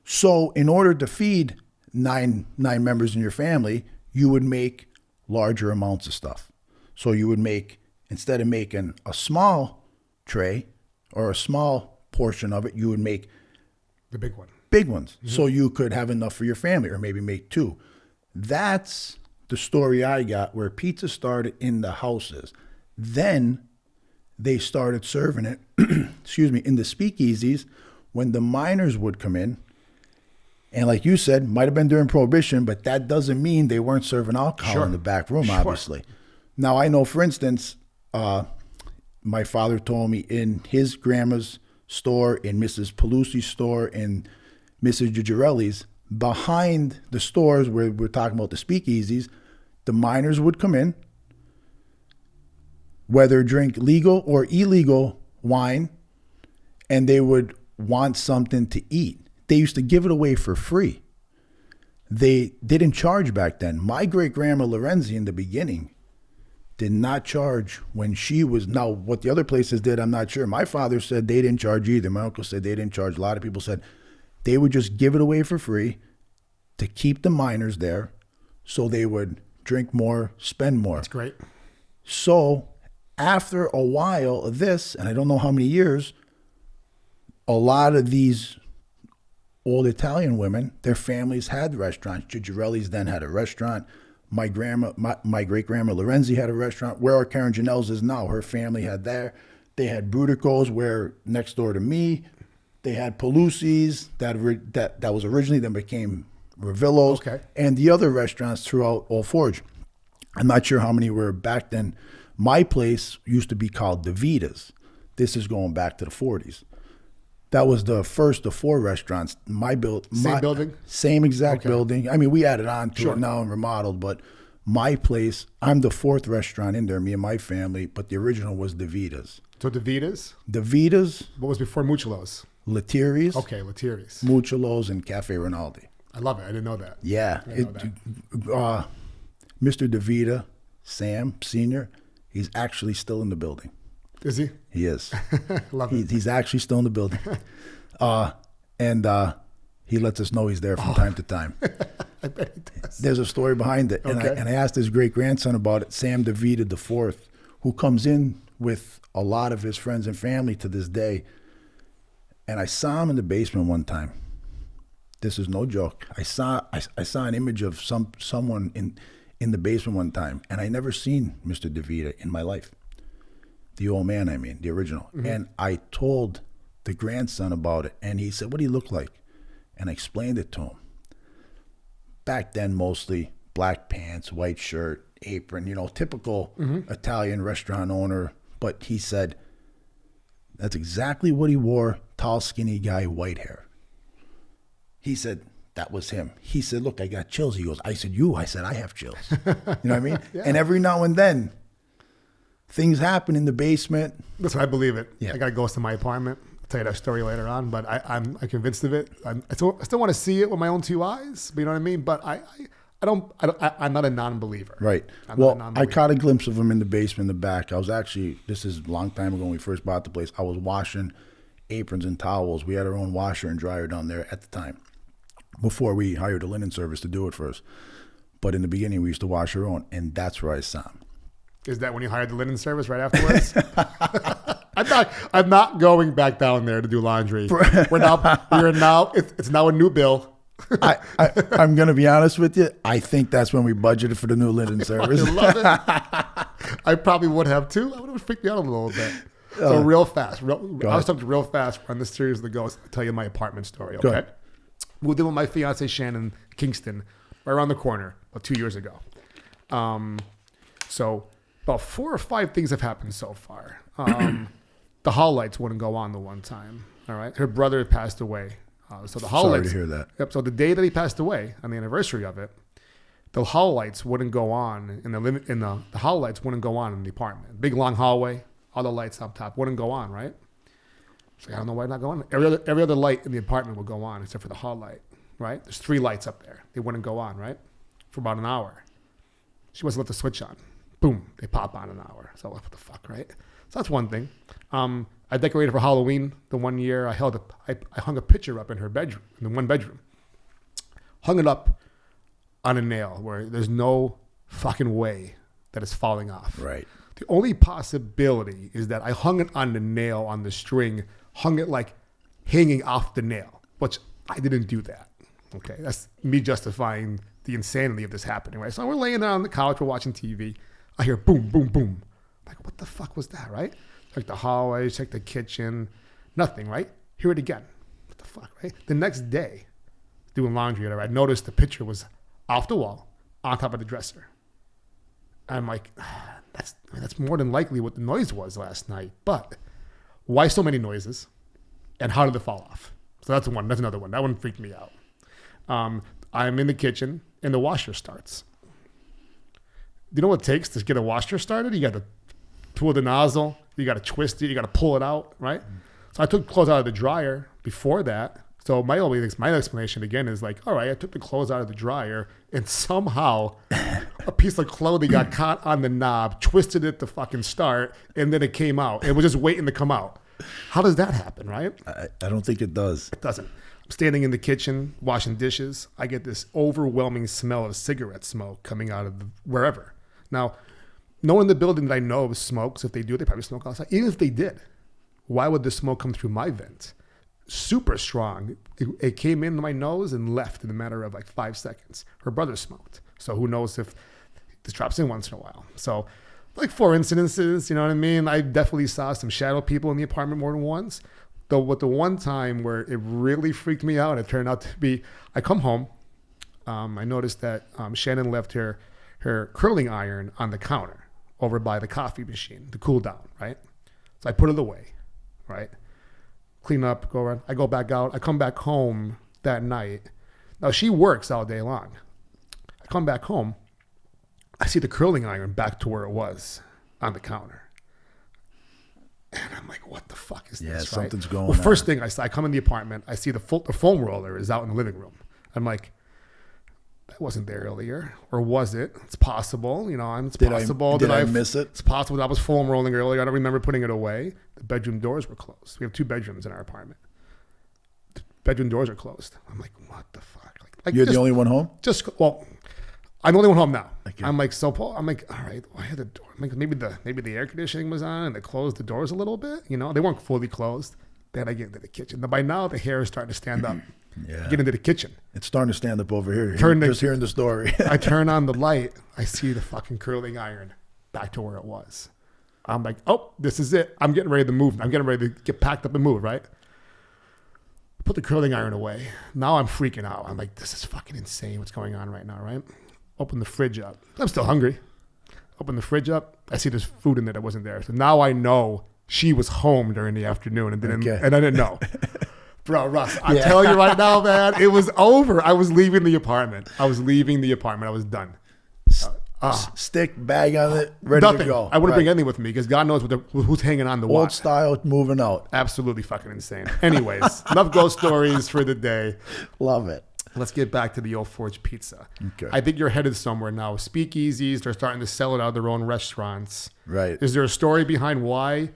So in order to feed nine members in your family, you would make larger amounts of stuff. So you would make, instead of making a small tray or a small portion of it, you would make The big one. big ones. So you could have enough for your family, or maybe make two. That's the story I got, where pizza started in the houses. Then they started serving it, in the speakeasies when the miners would come in. And like you said, might have been during Prohibition, but that doesn't mean they weren't serving alcohol in the back room, obviously. Now, I know, for instance, my father told me in his grandma's store, in Mrs. Pelusi's store, in Mrs. Gigerelli's, behind the stores where we're talking about the speakeasies, the miners would come in, whether drink legal or illegal wine, and they would want something to eat. They used to give it away for free. They didn't charge back then. My great-grandma Lorenzi in the beginning did not charge when she was, now what the other places did, I'm not sure. My father said they didn't charge either. My uncle said they didn't charge. A lot of people said they would just give it away for free to keep the miners there so they would drink more, spend more. That's great. So after a while of this, and I don't know how many years, a lot of these old Italian women, their families had restaurants. Gigerelli's then had a restaurant. My great-grandma Lorenzi had a restaurant. Where our Karen Janelle's is now, her family had there. They had Bruticos, where next door to me. They had Pelusi's, that was originally, then became Ravillo's. Okay. And the other restaurants throughout Old Forge. I'm not sure how many were back then. My place used to be called DeVita's. This is going back to the 40s. That was the first of 4 restaurants. Same building? Same exact building. I mean, we added on to it now and remodeled, but my place, I'm the 4th restaurant in there, me and my family, but the original was DeVita's. So DeVita's? DeVita's. What was before Mucciolo's? Lettieri's. Okay, Lettieri's. Mucciolo's and Cafe Rinaldi. I love it. I didn't know that. Yeah. Mr. DeVita, Sam Sr., he's actually still in the building. Is he? He is. Love it. He's actually still in the building. And he lets us know he's there from time to time. I bet he does. There's a story behind it. Okay. And I asked his great-grandson about it, Sam DeVita IV, who comes in with a lot of his friends and family to this day. And I saw him in the basement one time. This is no joke. I saw an image of someone in the basement one time, and I never seen Mr. DeVita in my life. The old man, I mean, the original. Mm-hmm. And I told the grandson about it, and he said, "What do you look like?" And I explained it to him. Back then, mostly black pants, white shirt, apron, typical Italian restaurant owner. But he said, that's exactly what he wore, tall, skinny guy, white hair. He said, that was him. He said, look, I got chills. He goes, I said, you? I said, I have chills. You know what I mean? Yeah. And every now and then, things happen in the basement. Listen, I believe it. Yeah. I got to go to my apartment. I'll tell you that story later on, but I'm convinced of it. I still want to see it with my own two eyes, but you know what I mean? But I'm not a non-believer. Right. I caught a glimpse of him in the basement in the back. This is a long time ago when we first bought the place. I was washing aprons and towels. We had our own washer and dryer down there at the time, before we hired a linen service to do it for us. But in the beginning, we used to wash our own, and that's where I saw him. Is that when you hired the linen service right afterwards? I'm not going back down there to do laundry. It's now a new bill. I'm going to be honest with you. I think that's when we budgeted for the new linen service. I love it. I probably would have too. I would have freaked me out a little bit. So real fast. I was talking real fast on this series of the Ghosts. I'll tell you my apartment story, okay? Moved in with my fiance, Shannon, Kingston, right around the corner about 2 years ago. So about 4 or 5 things have happened so far. The hall lights wouldn't go on the one time. All right, her brother had passed away, so the hall Sorry lights. to hear that. Yep. So the day that he passed away, on the anniversary of it, the hall lights wouldn't go on the hall lights wouldn't go on in the apartment. Big long hallway, all the lights up top wouldn't go on. Right. So I don't know why not going on. Every other light in the apartment would go on except for the hall light. Right. There's 3 lights up there. They wouldn't go on. Right. For about an hour. She must have left the switch on. Boom. They pop on an hour. So what the fuck, right? So that's one thing. I decorated for Halloween the one year. I hung a picture up in her bedroom, in the one bedroom. Hung it up on a nail where there's no fucking way that it's falling off. Right. The only possibility is that I hung it on the nail on the string, hung it like hanging off the nail, which I didn't do that. Okay. That's me justifying the insanity of this happening, right? So we're laying there on the couch, we're watching TV. I hear boom, boom, boom. Like, what the fuck was that, right? Check the hallway, check the kitchen, nothing, right? Hear it again. What the fuck, right? The next day, doing laundry, I noticed the picture was off the wall, on top of the dresser. I'm like, that's more than likely what the noise was last night. But why so many noises? And how did it fall off? So that's one. That's another one. That one freaked me out. I'm in the kitchen, and the washer starts. Do you know what it takes to get a washer started? You got to pull the nozzle. You got to twist it. You got to pull it out, right? So I took clothes out of the dryer before that. So my explanation again is like, all right, I took the clothes out of the dryer and somehow a piece of clothing got caught on the knob, twisted it to fucking start, and then it came out. It was just waiting to come out. How does that happen, right? I don't think it does. It doesn't. I'm standing in the kitchen washing dishes. I get this overwhelming smell of cigarette smoke coming out of wherever. Now, no one in the building that I know smokes. If they do, they probably smoke outside. Even if they did, why would the smoke come through my vent? Super strong. It came in my nose and left in a matter of like 5 seconds. Her brother smoked. So who knows if this drops in once in a while. So like 4 incidences, you know what I mean? I definitely saw some shadow people in the apartment more than once. Though with the one time where it really freaked me out, it turned out to be, I come home. I noticed that Shannon left her curling iron on the counter over by the coffee machine to cool down, right? So I put it away, right? Clean up, go around. I go back out. I come back home that night. Now, she works all day long. I come back home. I see the curling iron back to where it was on the counter. And I'm like, what the fuck is this, right? Something's going on. First thing I come in the apartment. I see the foam roller is out in the living room. I'm like, that wasn't there earlier. Or was it? It's possible. You know, it's possible. Did I miss it? It's possible that I was foam rolling earlier. I don't remember putting it away. The bedroom doors were closed. We have 2 bedrooms in our apartment. The bedroom doors are closed. I'm like, what the fuck? Like You're the only one home? Well, I'm the only one home now. Okay. I'm like, so Paul, I'm like, all right, well, I had the door. I'm like, maybe the air conditioning was on and they closed the doors a little bit. You know, they weren't fully closed. Then I get into the kitchen. By now, the hair is starting to stand up. Yeah. Get into the kitchen. It's starting to stand up over here. Just hearing the story. I turn on the light. I see the fucking curling iron back to where it was. I'm like, oh, this is it. I'm getting ready to move. I'm getting ready to get packed up and move, right? Put the curling iron away. Now I'm freaking out. I'm like, this is fucking insane what's going on right now, right? Open the fridge up. I'm still hungry. Open the fridge up. I see there's food in there that wasn't there. So now I know she was home during the afternoon and I didn't know. Bro, Russ, I'm telling you right now, man, it was over. I was leaving the apartment. I was done. Stick, bag on it, ready Nothing. to go. I wouldn't bring anything with me because God knows who's hanging on the wall. Old style, moving out. Absolutely fucking insane. Anyways, enough ghost stories for the day. Love it. Let's get back to the Old Forge Pizza. Okay. I think you're headed somewhere now. Speakeasies, they're starting to sell it out of their own restaurants. Right. Is there a story behind why?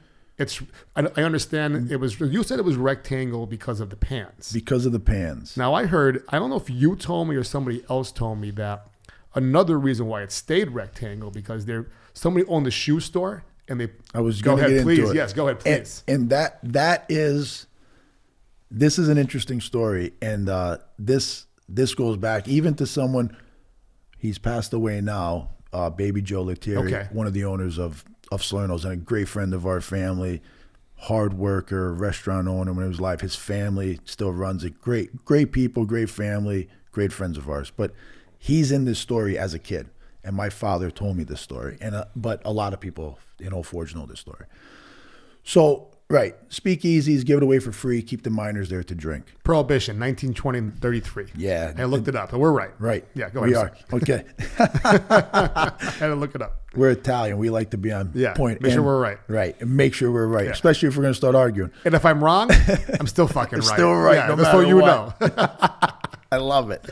I understand it was, you said it was rectangle because of the pans. Because of the pans. Now I don't know if you told me or somebody else told me that another reason why it stayed rectangle because somebody owned the shoe store and they I was go going to ahead, get please. into it. Yes, go ahead, please. And this is an interesting story. And this goes back even to someone, he's passed away now, Baby Joe Lettieri, one of the owners of Salerno's and a great friend of our family, hard worker, restaurant owner when he was alive. His family still runs it. Great people, great family, great friends of ours. But he's in this story as a kid, and my father told me this story. And but a lot of people in Old Forge know this story. So, right, Speakeasies, give it away for free, keep the minors there to drink. Prohibition, 1920 and 33. Yeah. I looked it up, and we're right. Right. Yeah, go ahead. We are. Okay. I had to look it up. We're Italian. We like to be on point. Make sure we're right. Right. And make sure we're right, especially if we're going to start arguing. And if I'm wrong, I'm still fucking right. Still right. Yeah, no that's matter what you what. know. I love it.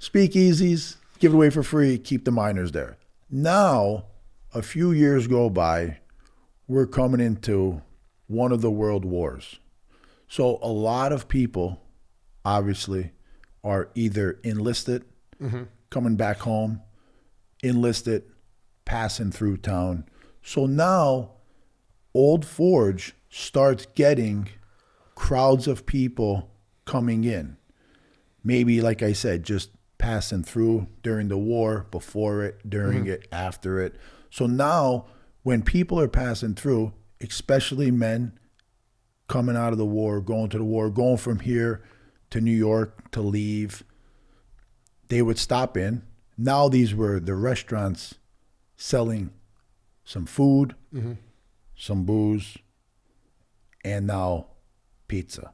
Speakeasies, give it away for free, keep the minors there. Now, a few years go by, we're coming into one of the world wars. So a lot of people, obviously, are either enlisted, coming back home, enlisted, passing through town. So now, Old Forge starts getting crowds of people coming in. Maybe, like I said, just passing through during the war, before it, during it, after it. So now, when people are passing through, especially men coming out of the war, going to the war, going from here to New York to leave, they would stop in. Now these were the restaurants selling some food, some booze, and now pizza.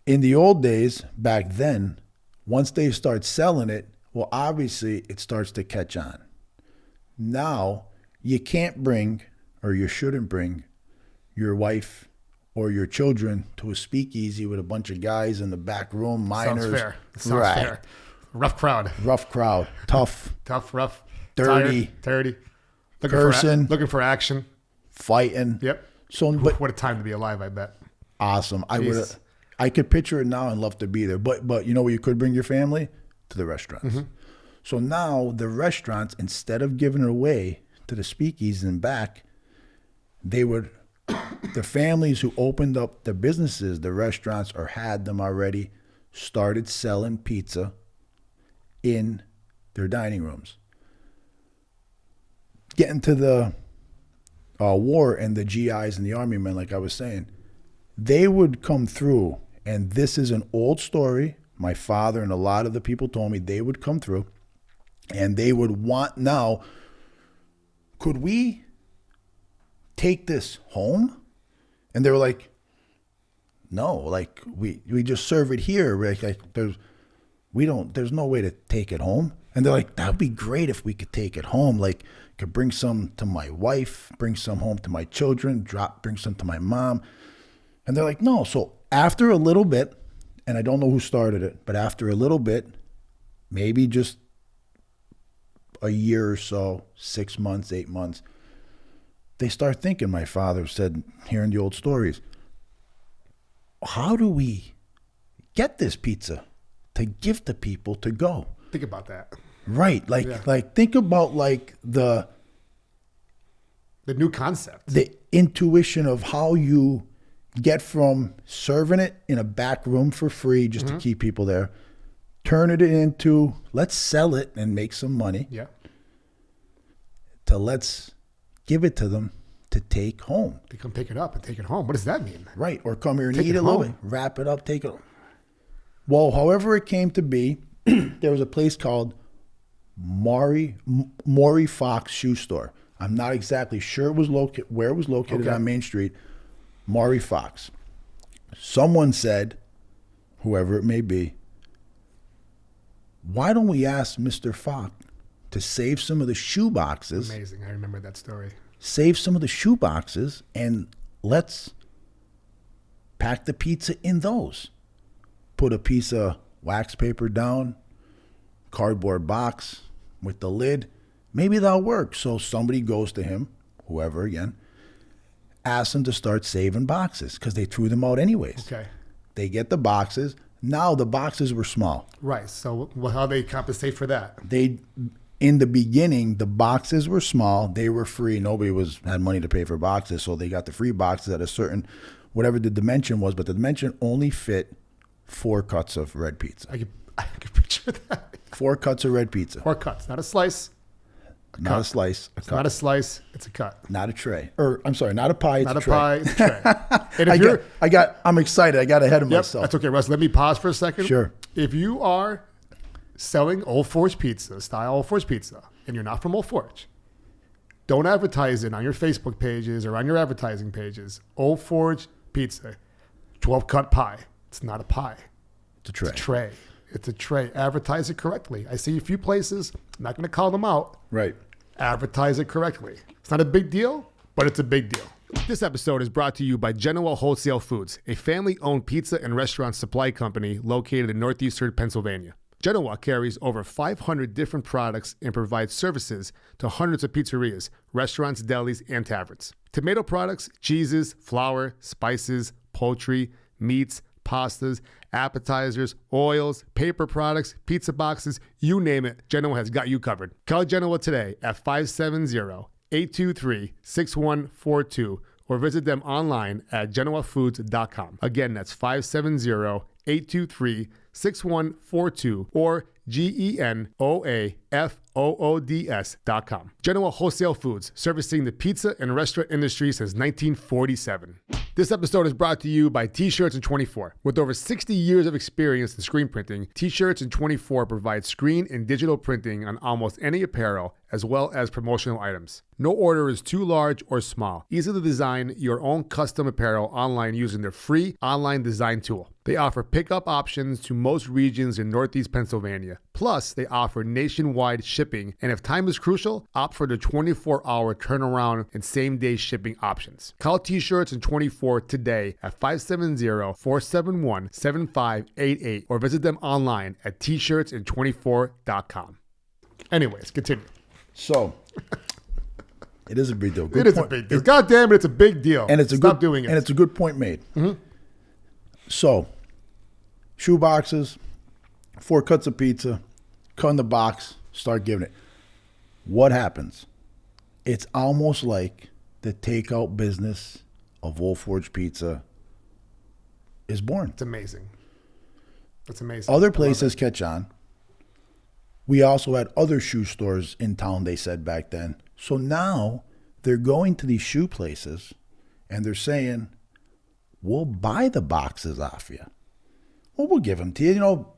In the old days, back then, once they start selling it, well, obviously it starts to catch on. Now, you can't bring, or you shouldn't bring, your wife or your children to a speakeasy with a bunch of guys in the back room, minors. Sounds fair. Sounds fair. Rough crowd. Rough crowd. Tough. Tough, rough. Dirty. Looking Looking for action. Fighting. Yep. So, but what a time to be alive, I bet. awesome. I could picture it now and love to be there. But you know where you could bring your family? To the restaurants. So now the restaurants, instead of giving it away to the speakeasies and back, they would, the families who opened up the businesses, the restaurants, or had them already, started selling pizza in their dining rooms. Getting to the war and the GIs and the army men, like I was saying, they would come through, and this is an old story. My father and a lot of the people told me they would come through, and they would want, now, could we take this home? And they were like, no, like we just serve it here. Like there's no way to take it home. And they're like, that would be great if we could take it home. Like, could bring some to my wife, bring some home to my children, bring some to my mom. And they're like, no. So after a little bit, and I don't know who started it, but after a little bit, maybe just a year or so, 6 months, 8 months, they start thinking, my father said, hearing the old stories, how do we get this pizza to give to people to go? Think about that. Right. Like think about like the new concept. The intuition of how you get from serving it in a back room for free just to keep people there, turn it into let's sell it and make some money. Yeah. To let's give it to them to take home. They come pick it up and take it home. What does that mean? Right. Or come here and Take eat it it a little home. bit, wrap it up, take it home. Well, however it came to be, there was a place called Maury Fox Shoe Store. I'm not exactly sure where it was located on Main Street. Maury Fox. Someone said, whoever it may be, why don't we ask Mr. Fox to save some of the shoe boxes? Amazing. I remember that story. Save some of the shoe boxes and let's pack the pizza in those. Put a piece of wax paper down, cardboard box with the lid. Maybe that'll work. So somebody goes to him, whoever again, asks him to start saving boxes because they threw them out anyways. Okay. They get the boxes. Now the boxes were small. Right. So how they compensate for that? In the beginning, the boxes were small. They were free. Nobody had money to pay for boxes, so they got the free boxes at a certain, whatever the dimension was. But the dimension only fit 4 cuts of red pizza. I can picture that. 4 cuts of red pizza. 4 cuts, not a slice. Not a slice. It's not a slice. It's a cut. Not a tray. Or I'm sorry, not a pie. It's Not a a tray. pie. It's a tray. And I'm excited. I got ahead of myself. That's okay, Russ. Let me pause for a second. Sure. If you are selling Old Forge pizza, style Old Forge pizza, and you're not from Old Forge, don't advertise it on your Facebook pages or on your advertising pages. Old Forge pizza, 12-cut pie. It's not a pie. It's a tray. It's a tray. It's a tray. Advertise it correctly. I see a few places. I'm not going to call them out. Right. Advertise it correctly. It's not a big deal, but it's a big deal. This episode is brought to you by Genoa Wholesale Foods, a family-owned pizza and restaurant supply company located in Northeastern Pennsylvania. Genoa carries over 500 different products and provides services to hundreds of pizzerias, restaurants, delis, and taverns. Tomato products, cheeses, flour, spices, poultry, meats, pastas, appetizers, oils, paper products, pizza boxes, you name it, Genoa has got you covered. Call Genoa today at 570-823-6142 or visit them online at genoafoods.com. Again, that's 570-823-6142 or GENOAFOODS.com. Genoa Wholesale Foods, servicing the pizza and restaurant industry since 1947. This episode is brought to you by T-Shirts and 24. With over 60 years of experience in screen printing, T-Shirts and 24 provides screen and digital printing on almost any apparel, as well as promotional items. No order is too large or small. Easy to design your own custom apparel online using their free online design tool. They offer pickup options to most regions in Northeast Pennsylvania. Plus, they offer nationwide shipping, and if time is crucial, opt for the 24-hour turnaround and same-day shipping options. Call T-Shirts and 24 today at 570-471-7588 or visit them online at tshirtsand24.com. Anyways, continue. So, it is a big deal. It is a big deal. God damn it, it's a big deal. And it's Stop doing it. And it's a good point made. Mm-hmm. So, shoe boxes, 4 cuts of pizza, cut in the box, start giving it. What happens? It's almost like the takeout business of Old Forge Pizza is born. It's amazing. It's amazing. Other places catch on. We also had other shoe stores in town, they said back then. So now they're going to these shoe places and they're saying, we'll buy the boxes off you. Well, we'll give them to you. You know,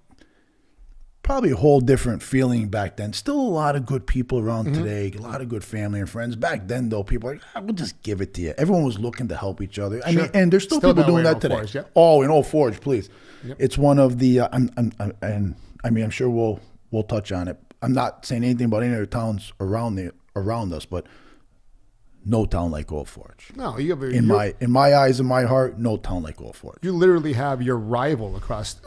probably a whole different feeling back then. Still a lot of good people around today, a lot of good family and friends. Back then, though, people were like, we'll just give it to you. Everyone was looking to help each other. I mean, and there's still people doing that today. Forge, yeah. Oh, in Old Forge, please. Yep. It's one of the, I'm sure we'll touch on it. I'm not saying anything about any other towns around us, but no town like Old Forge. No, you have in my eyes, in my heart, no town like Old Forge. You literally have your rival across,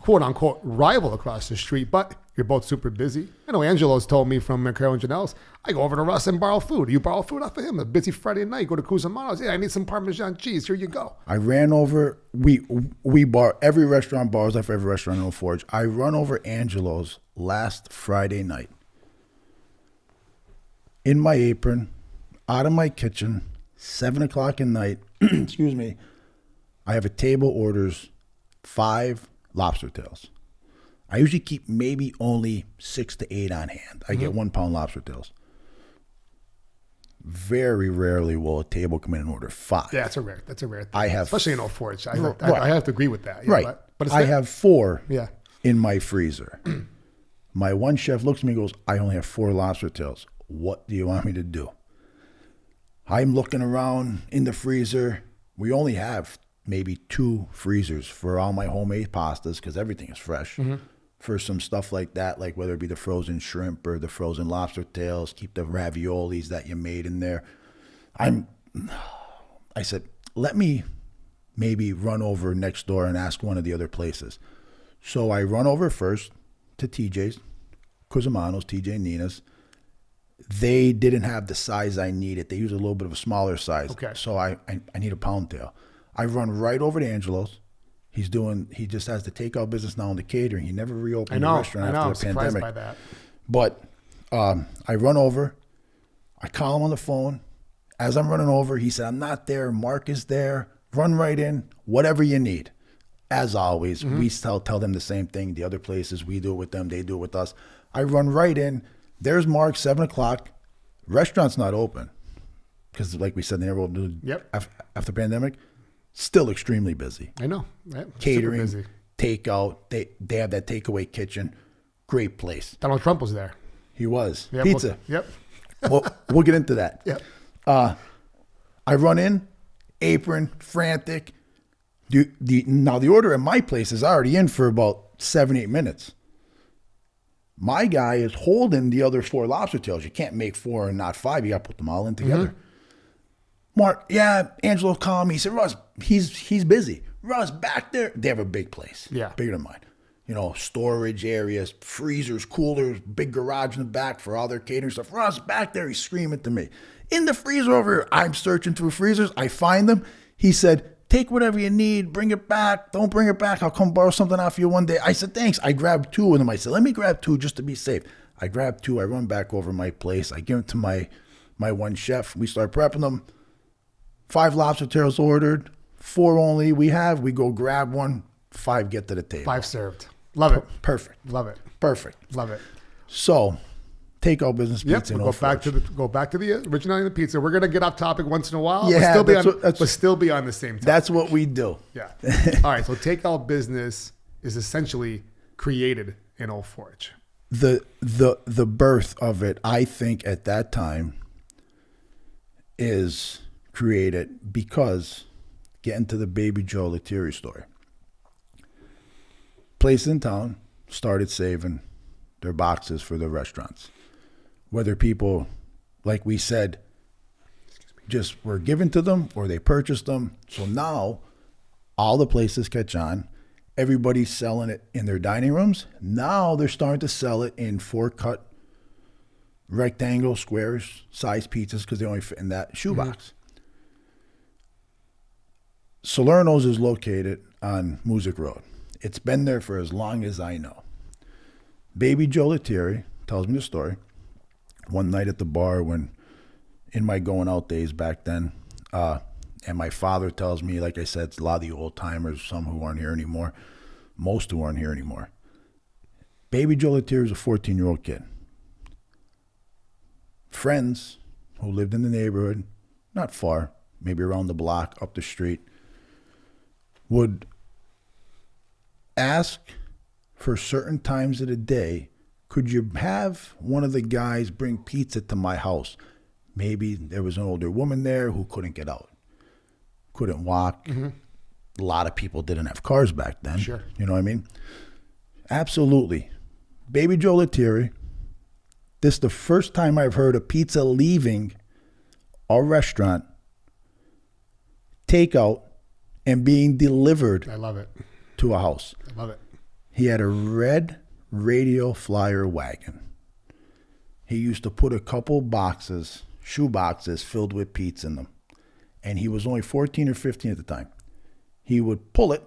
quote unquote, rival across the street, but You're both super busy. I know Angelo's told me from Carol and Janelle's, I go over to Russ and borrow food. You borrow food off of him. A busy Friday night, go to Cusimano's. Yeah, I need some Parmesan cheese. Here you go. I ran over, we bar, every restaurant borrows that for every restaurant in Old Forge. I run over Angelo's last Friday night. In my apron, out of my kitchen, 7 o'clock at night, excuse me, I have a table orders 5 lobster tails. I usually keep maybe only 6 to 8 on hand. I get 1 pound lobster tails. Very rarely will a table come in and order 5. Yeah, that's a rare thing. I have, especially in Old Forge. I have to agree with that. Yeah, right. But I have 4 yeah. in my freezer. My one chef looks at me and goes, I only have 4 lobster tails. What do you want me to do? I'm looking around in the freezer. We only have maybe 2 freezers for all my homemade pastas because everything is fresh. For some stuff like that, like whether it be the frozen shrimp or the frozen lobster tails, keep the raviolis that you made in there. I said, let me maybe run over next door and ask one of the other places. So I run over first to TJ's, Cusimano's, TJ Nina's. They didn't have the size I needed. They use a little bit of a smaller size. Okay. So I need a pound tail. I run right over to Angelo's. He just has the takeout business now in the catering. He never reopened the restaurant after the pandemic. By that. But I run over. I call him on the phone. As I'm running over, he said, I'm not there. Mark is there. Run right in. Whatever you need. As always, we tell them the same thing. The other places, we do it with them. They do it with us. I run right in. There's Mark, 7 o'clock. Restaurant's not open. Because like we said, they never opened after the pandemic. Still extremely busy. I know. Right? Catering, busy. takeout. They have that takeaway kitchen. Great place. Donald Trump was there. He was. Yep, Pizza. Yep. We'll get into that. Yep. I run in, apron, frantic. Now the order at my place is already in for about 7-8 minutes. My guy is holding the other 4 lobster tails. You can't make 4 and not 5. You got to put them all in together. Mark, yeah, Angelo called me. He said, Russ, he's busy. Russ, back there, they have a big place. Yeah. Bigger than mine. You know, storage areas, freezers, coolers, big garage in the back for all their catering stuff. Russ, back there, he's screaming to me. In the freezer over here, I'm searching through freezers. I find them. He said, take whatever you need, bring it back. Don't bring it back. I'll come borrow something off you one day. I said, thanks. I grabbed 2 of them. I said, let me grab 2 just to be safe. I grabbed 2. I run back over my place. I give them to my one chef. We start prepping them. 5 lobster tails ordered. 4 only we have. We go grab 1. 5 get to the table. 5 served. Love it. Perfect. Love it. Perfect. Love it. So, takeout business pizza. Yep. We'll go back to the originating the pizza. We're gonna get off topic once in a while. Yeah, but still be on the same topic. That's what we do. Yeah. All right. So takeout business is essentially created in Old Forge. The birth of it, I think, at that time, is created because getting to the Baby Joe Lettieri story. Places in town started saving their boxes for the restaurants. Whether people, like we said, just were given to them or they purchased them. So now all the places catch on. Everybody's selling it in their dining rooms. Now they're starting to sell it in 4-cut rectangle, squarish size pizzas because they only fit in that shoebox. Salerno's is located on Music Road. It's been there for as long as I know. Baby Joe Lettieri tells me the story. One night at the bar when in my going out days back then, and my father tells me, like I said, it's a lot of the old timers, some who aren't here anymore, most who aren't here anymore. Baby Joe Lettieri is a 14-year-old kid. Friends who lived in the neighborhood, not far, maybe around the block, up the street, would ask for certain times of the day, could you have one of the guys bring pizza to my house? Maybe there was an older woman there who couldn't get out, couldn't walk. A lot of people didn't have cars back then. Sure. You know what I mean? Absolutely. Baby Joe Lettieri, this is the first time I've heard of pizza leaving a restaurant, takeout, and being delivered I love it. to a house. I love it. He had a red radio flyer wagon. He used to put a couple boxes, shoe boxes filled with pizza in them. And he was only 14 or 15 at the time. He would pull it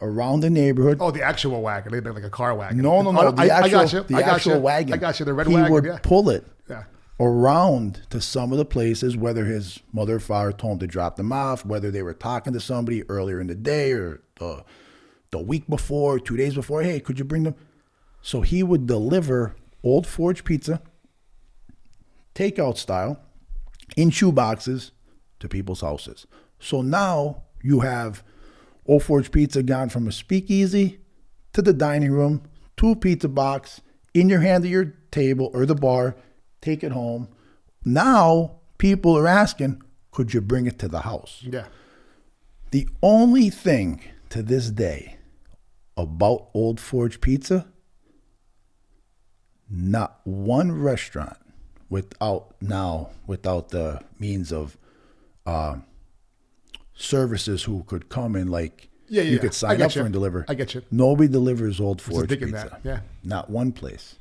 around the neighborhood. Oh, the actual wagon. They'd be like a car wagon. No. I got you. The actual wagon. I got you. The red wagon. He would pull it Yeah. around to some of the places, whether his mother or father told him to drop them off, whether they were talking to somebody earlier in the day or the week before, 2 days before. Hey, could you bring them? So he would deliver Old Forge pizza, takeout style, in shoe boxes to people's houses. So now you have Old Forge pizza gone from a speakeasy to the dining room, to a pizza box, in your hand at your table or the bar, take it home. Now people are asking, could you bring it to the house? Yeah. The only thing to this day about Old Forge pizza, not one restaurant without the means of services who could come and you could sign up for and deliver. I get you. Nobody delivers Old Forge pizza. That. Yeah. Not one place.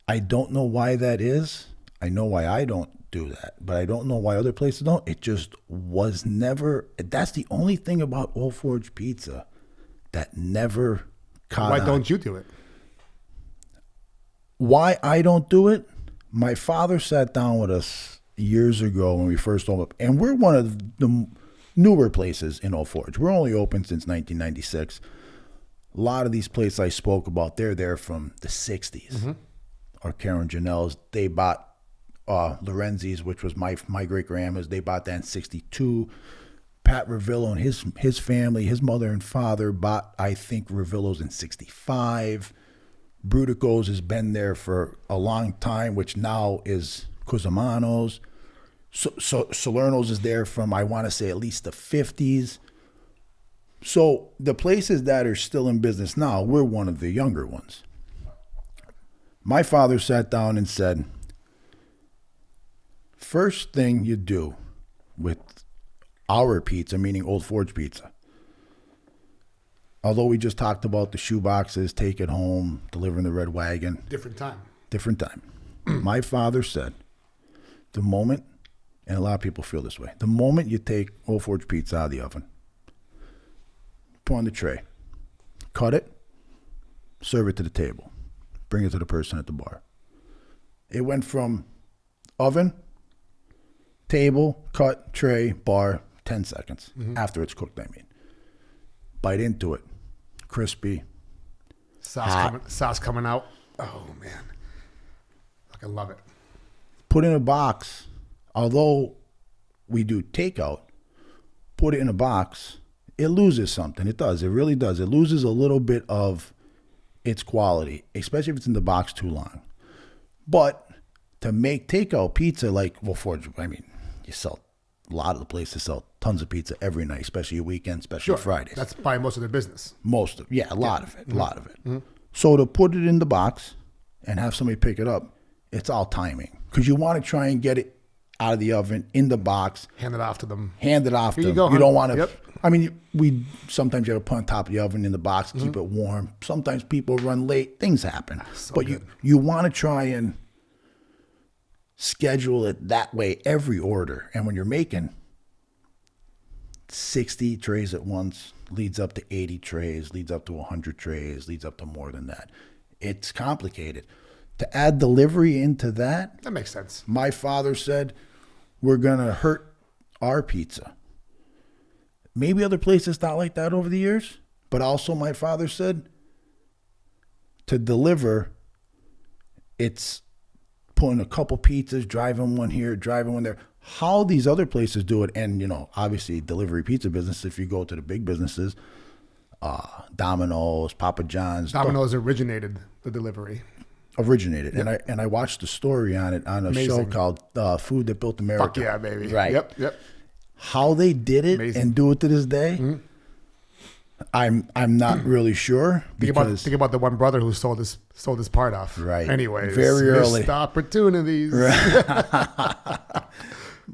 I don't know why that is. I know why I don't do that, but I don't know why other places don't. It just was never. That's the only thing about Old Forge pizza that never caught on. Why don't you do it? Why I don't do it? My father sat down with us years ago when we first opened up, and we're one of the newer places in Old Forge. We're only open since 1996. A lot of these places I spoke about, they're there from the 60s. Mm-hmm. Or Karen Janelle's, they bought Lorenzi's, which was my great-grandma's. They bought that in 62. Pat Ravillo and his family, his mother and father bought, I think, Ravillo's in 65. Brutico's has been there for a long time, which now is Cusimano's. So Salerno's is there from, I want to say, at least the 50s. So the places that are still in business now, we're one of the younger ones. My father sat down and said, first thing you do with our pizza, meaning Old Forge pizza, although we just talked about the shoe boxes, take it home, delivering the red wagon. Different time. My father said, the moment, and a lot of people feel this way, the moment you take Old Forge pizza out of the oven, put on the tray, cut it, serve it to the table, bring it to the person at the bar. It went from oven, table, cut, tray, bar, 10 seconds. Mm-hmm. After it's cooked, I mean. Bite into it. Crispy. Sauce coming out. Oh, man. I love it. Put in a box. Although we do takeout, put it in a box, it loses something. It does. It really does. It loses a little bit of its quality, especially if it's in the box too long. But to make takeout pizza Forge, I mean, you sell, a lot of the places sell tons of pizza every night, especially weekends, especially Fridays. That's probably most of their business. A lot of it, mm-hmm. A lot of it. Mm-hmm. So to put it in the box and have somebody pick it up, it's all timing. Because you want to try and get it out of the oven, in the box. Hand it off to them. Here you go, you don't want to. Yep. I mean, we sometimes you have to put on top of the oven in the box, mm-hmm. keep it warm. Sometimes people run late. Things happen. But you want to try and schedule it that way every order. And when you're making 60 trays at once, leads up to 80 trays, leads up to 100 trays, leads up to more than that. It's complicated. To add delivery into that makes sense. My father said, we're going to hurt our pizza. Maybe other places thought like that over the years, but also my father said, to deliver, it's putting a couple pizzas, driving one here, driving one there. How these other places do it, and obviously delivery pizza business, if you go to the big businesses, Domino's, Papa John's. Domino's originated the delivery. Yep. And I watched a story on it on a show called Food That Built America. Fuck yeah, baby. Right. Yep. How they did it and do it to this day, mm-hmm. I'm not really sure. Think about the one brother who sold his part off. Right. Anyways, very early. Missed opportunities. Right.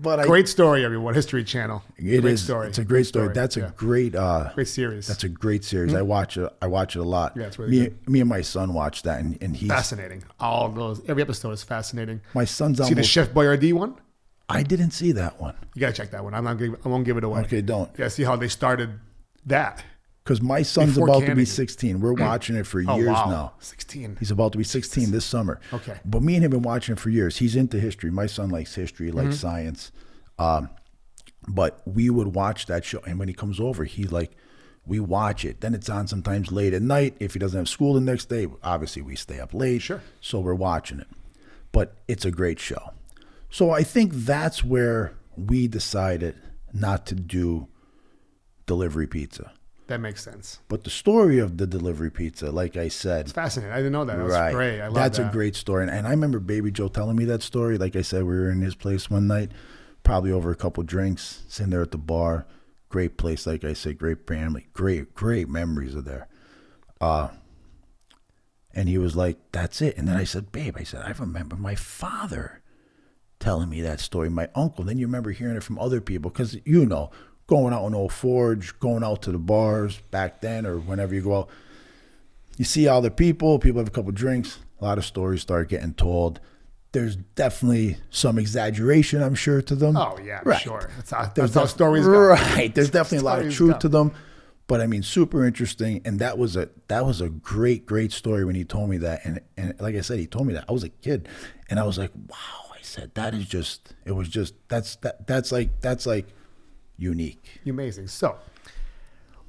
But great story, everyone. History Channel. It great is. Story. It's a great story. That's a great series. That's a great series. I watch it a lot. Yeah, it's really good. Me and my son watch that, and he's fascinating. All those, every episode is fascinating. My son's see the Chef Boyardee one. I didn't see that one. You gotta check that one. I won't give it away. Okay, don't. Yeah, see how they started that. Because my son's about to be 16. We're watching it for years now. 16. He's about to be 16 this summer. Okay. But me and him have been watching it for years. He's into history. My son likes history, likes science. But we would watch that show. And when he comes over, we watch it. Then it's on sometimes late at night. If he doesn't have school the next day, obviously we stay up late. Sure. So we're watching it. But it's a great show. So I think that's where we decided not to do delivery pizza. That makes sense. But the story of the delivery pizza, like I said, it's fascinating. I didn't know that. That right. was great. I love That's that. a great story. And I remember Baby Joe telling me that story. Like I said, we were in his place one night, probably over a couple drinks, sitting there at the bar. Great place, like I said, great family, great memories of there. And he was like, that's it. And then I said, babe, I remember my father telling me that story, my uncle. Then you remember hearing it from other people because, going out on Old Forge, going out to the bars back then or whenever you go out, you see other people have a couple drinks, a lot of stories start getting told. There's definitely some exaggeration, I'm sure, to them. Oh, yeah, right. Sure. That's how stories go. Right. There's definitely a lot of truth to them. But I mean, super interesting. And that was a great story when he told me that. And like I said, he told me that. I was a kid. And I was like, wow. I said, that's like unique. Amazing. So,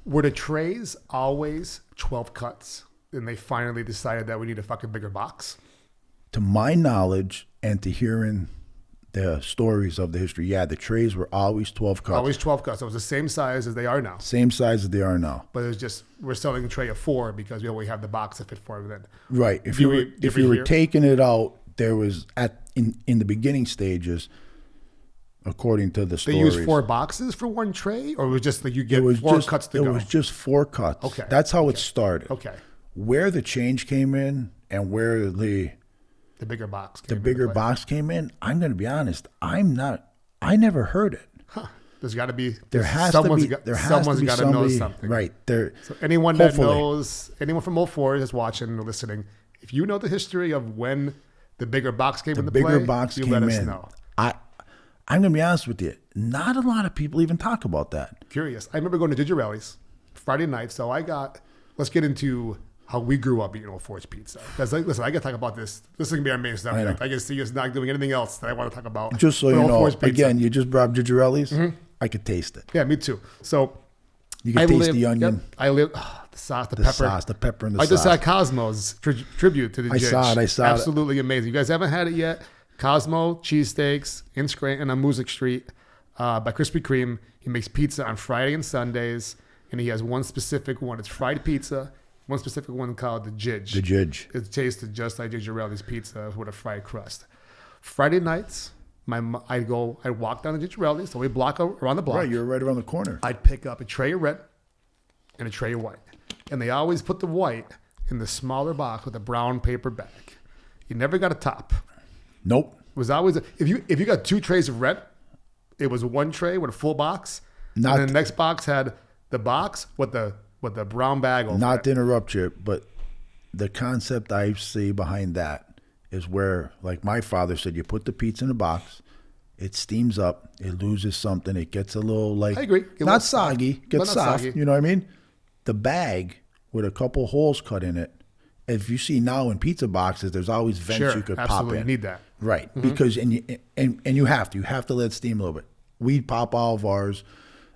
were the trays always 12 cuts? And they finally decided that we need a fucking bigger box? To my knowledge and to hearing the stories of the history, the trays were always 12 cuts. Always 12 cuts. It was the same size as they are now. Same size as they are now. But it was just, we're selling a tray of 4 because we only have the box to fit 4 of them. Right. If you were taking it out, there was in the beginning stages, according to the stories. They used 4 boxes for one tray, or it was just like you get 4 cuts to go? It was just 4 cuts. Okay. That's how it started. Okay. Where the change came in and where the bigger box came in, I'm going to be honest, I never heard it. Huh. There's got to be someone's got to know something. Right. So anyone that knows, anyone from 04 that's watching or listening, if you know the history of when the bigger box came into play, you let us know. I'm going to be honest with you. Not a lot of people even talk about that. Curious. I remember going to Gigerelli's Friday night. So let's get into how we grew up eating Old Forge pizza. Because listen, I got to talk about this. This is going to be our main subject. I can see us not doing anything else that I want to talk about. Just so you know, again, you just brought up Gigerelli's. Mm-hmm. I could taste it. Yeah, me too. So you can taste the onion. Yep, I live the sauce, the pepper. The pepper and the sauce. I just saw Cosmo's tribute to the Jidge. I saw it. Absolutely amazing. You guys haven't had it yet? Cosmo cheesesteaks in Scranton on Music Street by Krispy Kreme. He makes pizza on Friday and Sundays, and he has one specific one. It's fried pizza. One specific one called the Jidge. The Jidge. It tasted just like Gigerelli's pizza with a fried crust. Friday nights, I walk down to Gigerelli's, so we block around the block. Right, you're right around the corner. I'd pick up a tray of red and a tray of white. And they always put the white in the smaller box with a brown paper bag. You never got a top. Nope. It was always if you got 2 trays of red, it was one tray with a full box. And then the next box had the box with the brown bag over Not to interrupt you, but the concept I see behind that is where, like my father said, you put the pizza in a box, it steams up, it loses something, it gets a little I agree. Not soggy, gets soft, soggy. You know what I mean? The bag with a couple holes cut in it, if you see now in pizza boxes, there's always vents you could pop in. You need that. Right, because and you have to let it steam a little bit. We pop all of ours.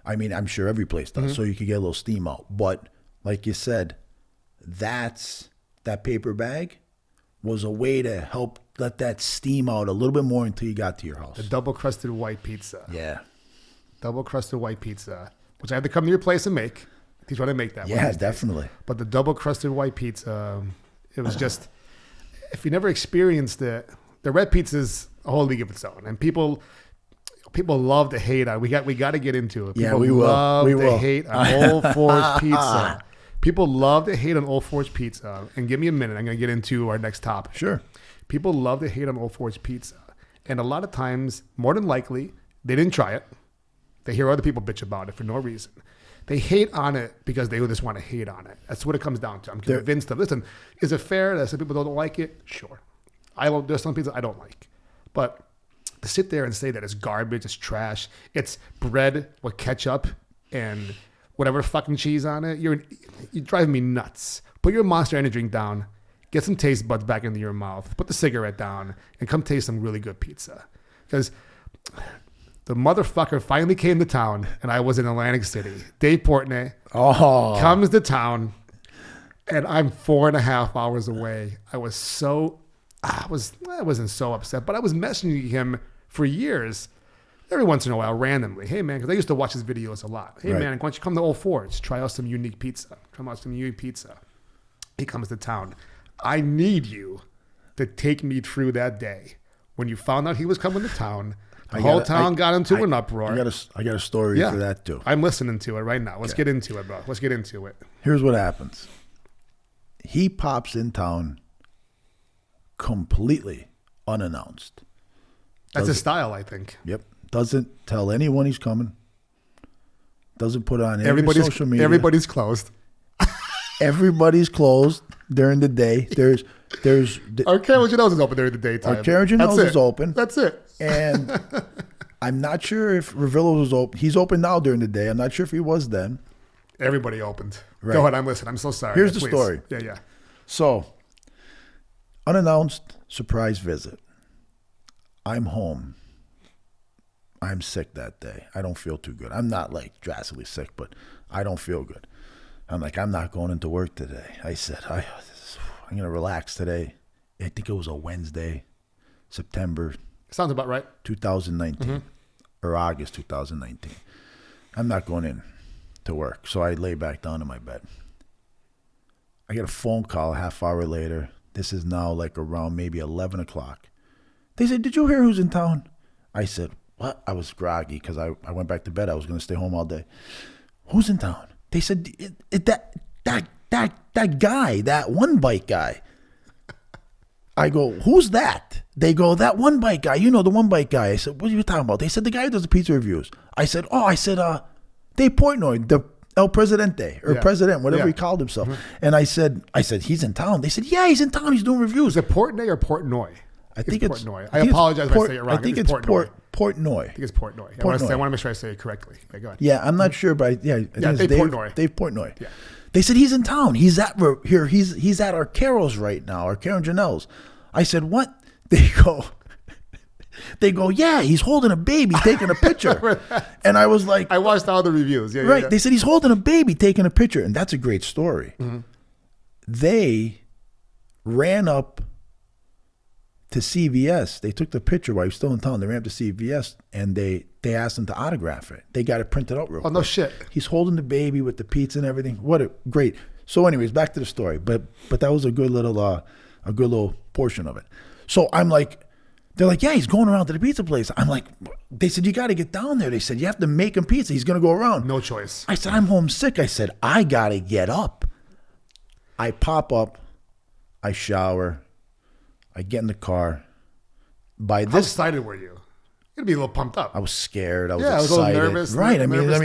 I mean, I'm sure every place does, so you can get a little steam out. But like you said, that paper bag was a way to help let that steam out a little bit more until you got to your house. The double crusted white pizza. Yeah. Double crusted white pizza, which I had to come to your place and make. Teach you how to make that. Yeah, definitely. But the double crusted white pizza, it was just, if you never experienced it, the red pizza is a whole league of its own. And people love to hate on. We got to get into it. People we will. Love to hate on Old Forge pizza. People love to hate on Old Forge pizza. And give me a minute. I'm going to get into our next topic. Sure. People love to hate on Old Forge pizza. And a lot of times, more than likely, They didn't try it. They hear other people bitch about it for no reason. They hate on it because they just want to hate on it. That's what it comes down to. I'm convinced of, listen, is it fair that some people don't like it? Sure. There's some people I don't like. But to sit there and say that it's garbage, it's trash, it's bread with ketchup and whatever fucking cheese on it, you're driving me nuts. Put your Monster Energy drink down, get some taste buds back into your mouth, put the cigarette down, and come taste some really good pizza. Because the motherfucker finally came to town, and I was in Atlantic City. Dave Portnoy comes to town, and I'm 4.5 hours away. I wasn't so upset, but I was messaging him for years, every once in a while, randomly. Hey, man, because I used to watch his videos a lot. Hey, man, why don't you come to Old Forge? Try out some unique pizza. He comes to town. I need you to take me through that day. When you found out he was coming to town, the whole town got into an uproar. I got a story for that, too. I'm listening to it right now. Let's get into it, bro. Let's get into it. Here's what happens. He pops in town completely unannounced. That's his style, I think. Yep. Doesn't tell anyone he's coming. Doesn't put on any social media. Everybody's closed. Everybody's closed during the day. There's our Karen Janelle's is open during the daytime. Our Karen Janelle's is open. That's it. And I'm not sure if Ravillo's was open. He's open now during the day. I'm not sure if he was then. Everybody opened. Right. Go ahead. I'm listening. I'm so sorry. Here's the story. Yeah. So, unannounced surprise visit. I'm home. I'm sick that day. I don't feel too good. I'm not like drastically sick, but I don't feel good. I'm like, I'm not going into work today. I said, I'm going to relax today. I think it was a Wednesday, September. Sounds about right. 2019 or August 2019. I'm not going in to work. So I lay back down in my bed. I get a phone call a half hour later. This is now like around maybe 11 o'clock. They said, did you hear who's in town? I said, what? I was groggy because I went back to bed. I was going to stay home all day. Who's in town? They said, that guy, that one bike guy. I go, who's that? They go, that one bike guy. You know, the one bike guy. I said, what are you talking about? They said, the guy who does the pizza reviews. I said, Dave Portnoy, the El Presidente, or President, whatever he called himself. And I said, he's in town. They said, yeah, he's in town. He's doing reviews. Is it Portnoy or Portnoy? I think it's Portnoy. I apologize if I say it wrong. I think it's Portnoy. I think it's Portnoy. I want to make sure I say it correctly. Okay, go ahead. Yeah, I'm not sure, but Dave Portnoy. Dave Portnoy. Yeah. They said he's in town. He's at here. He's at our Carol's right now, our Karen Janelle's. I said, what? They go, yeah, he's holding a baby, taking a picture. And I was like, I watched all the reviews. Yeah, right. Yeah. They said he's holding a baby, taking a picture, and that's a great story. Mm-hmm. They ran up to CVS. They took the picture while he was still in town. They ran up to CVS and they asked him to autograph it. They got it printed out real quick. Oh, no shit. He's holding the baby with the pizza and everything. Great. So anyways, back to the story. But that was a good little portion of it. So I'm like, they're like, yeah, he's going around to the pizza place. I'm like, they said, you got to get down there. They said, you have to make him pizza. He's going to go around. No choice. I said, I'm homesick. I said, I got to get up. I pop up. I shower. I get in the car. How excited were you? You'd be a little pumped up. I was scared. I was excited. I was a little nervous. Right. I mean, you know what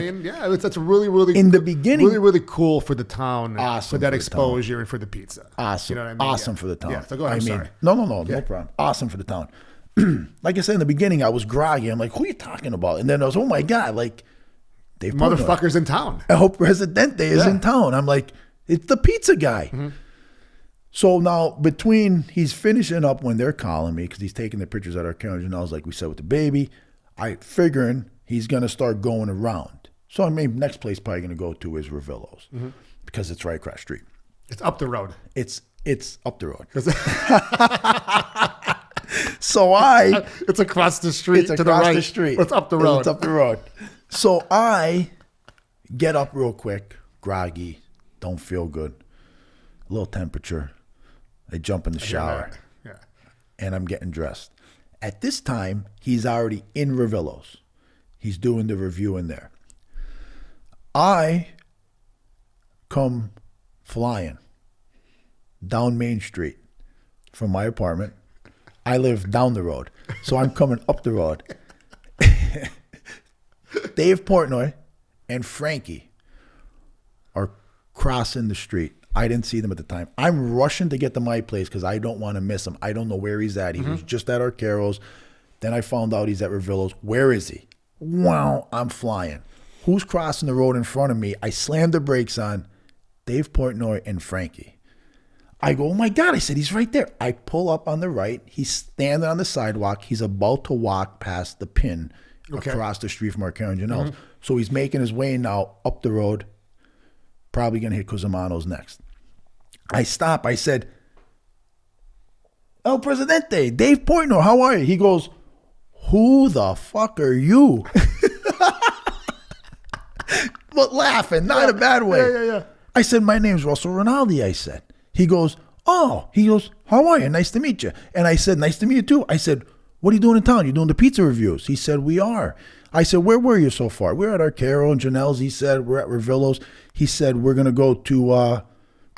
I mean? Yeah, that's really, really in the beginning, really, really cool for the town. Awesome for that exposure and for the pizza. Awesome. You know what I mean? Awesome for the town. Yeah. So go ahead. Sorry. No problem. Awesome for the town. Like I said in the beginning, I was groggy. I'm like, who are you talking about? And then I was, oh my God, like Dave motherfucker's in town. El Presidente is in town. I'm like, it's the pizza guy. Mm-hmm. So now he's finishing up when they're calling me because he's taking the pictures at our Karen Janelle's like we said with the baby. I figuring he's going to start going around. So I mean, next place probably going to go to is Ravillo's because it's right across the street. It's up the road. It's up the road. It's across the street to the right. The street. It's up the road. It's up the road. So I get up real quick, groggy, don't feel good, a little temperature. I jump in the shower, and I'm getting dressed. At this time, he's already in Ravillo's. He's doing the review in there. I come flying down Main Street from my apartment. I live down the road, so I'm coming up the road. Dave Portnoy and Frankie are crossing the street. I didn't see them at the time. I'm rushing to get to my place because I don't want to miss him. I don't know where he's at. He was just at Arcaro's. Then I found out he's at Ravillo's. Where is he? Wow, I'm flying. Who's crossing the road in front of me? I slammed the brakes on. Dave Portnoy and Frankie. I go, oh my God. I said, he's right there. I pull up on the right. He's standing on the sidewalk. He's about to walk past the pin across the street from Arcaro and Janelle's. So he's making his way now up the road. Probably going to hit Cusimano's next. I stop. I said, El Presidente, Dave Portnoy, how are you? He goes, who the fuck are you? But laughing, not in a bad way. Yeah. I said, my name's Russell Rinaldi, I said. He goes, oh. He goes, how are you? Nice to meet you. And I said, nice to meet you too. I said, what are you doing in town? You doing the pizza reviews? He said, we are. I said, where were you so far? We're at Arcaro and Janelle's. He said, we're at Ravillo's. He said, we're going to go to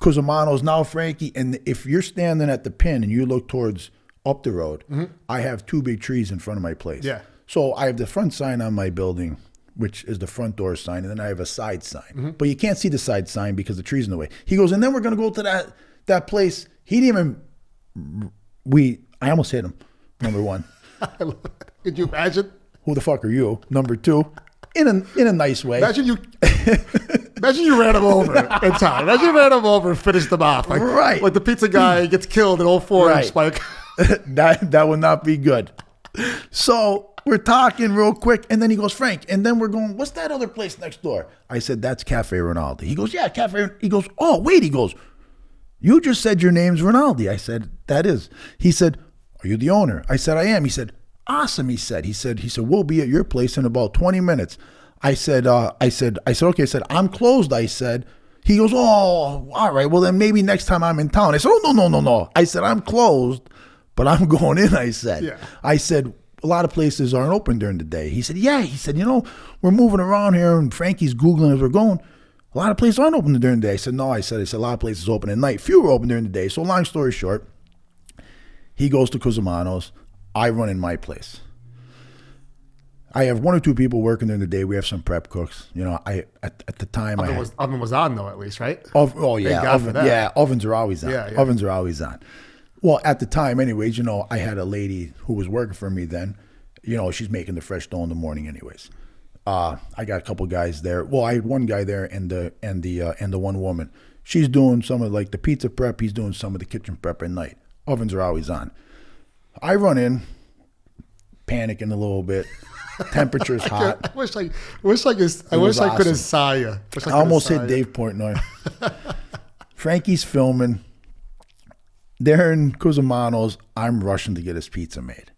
Cusimano's now, Frankie. And if you're standing at the pin and you look towards up the road, I have 2 big trees in front of my place. Yeah. So I have the front sign on my building, which is the front door sign, and then I have a side sign. But you can't see the side sign because the tree's in the way. He goes, and then we're going to go to that place. He didn't even, I almost hit him, number one. Could you imagine? Who the fuck are you? Number 2, in a nice way. Imagine you ran him over in town. Imagine you ran him over and finished him off. Like, right. Like the pizza guy gets killed in 04. Right. Spike. That would not be good. So we're talking real quick, and then he goes, Frank, and then we're going, what's that other place next door? I said, that's Cafe Rinaldi. He goes, yeah, Cafe. He goes, oh, wait. He goes, you just said your name's Rinaldi. I said, that is. He said, are you the owner? I said, I am. He said, awesome. He said, we'll be at your place in about 20 minutes. I said, okay. I said, I'm closed. I said, he goes, oh, all right. Well, then maybe next time I'm in town. I said, oh, no. I said, I'm closed, but I'm going in. I said, yeah. I said, a lot of places aren't open during the day. He said, yeah. He said, we're moving around here and Frankie's Googling as we're going. A lot of places aren't open during the day. I said, no. I said, a lot of places open at night. Few are open during the day. So long story short, he goes to Cusimano's. I run in my place. I have 1 or 2 people working during the day. We have some prep cooks. At the time Oven was on though, at least, right? Oh yeah, Thank God for that. yeah. Ovens are always on. Yeah. Ovens are always on. Well, at the time, anyways, I had a lady who was working for me then. She's making the fresh dough in the morning, anyways. I got a couple guys there. Well, I had one guy there and the one woman. She's doing some of like the pizza prep. He's doing some of the kitchen prep at night. Ovens are always on. I run in, panicking a little bit. Temperature's hot. I wish I could have saw you. I almost hit Dave Portnoy. Frankie's filming. They're in Cusimano's. I'm rushing to get his pizza made.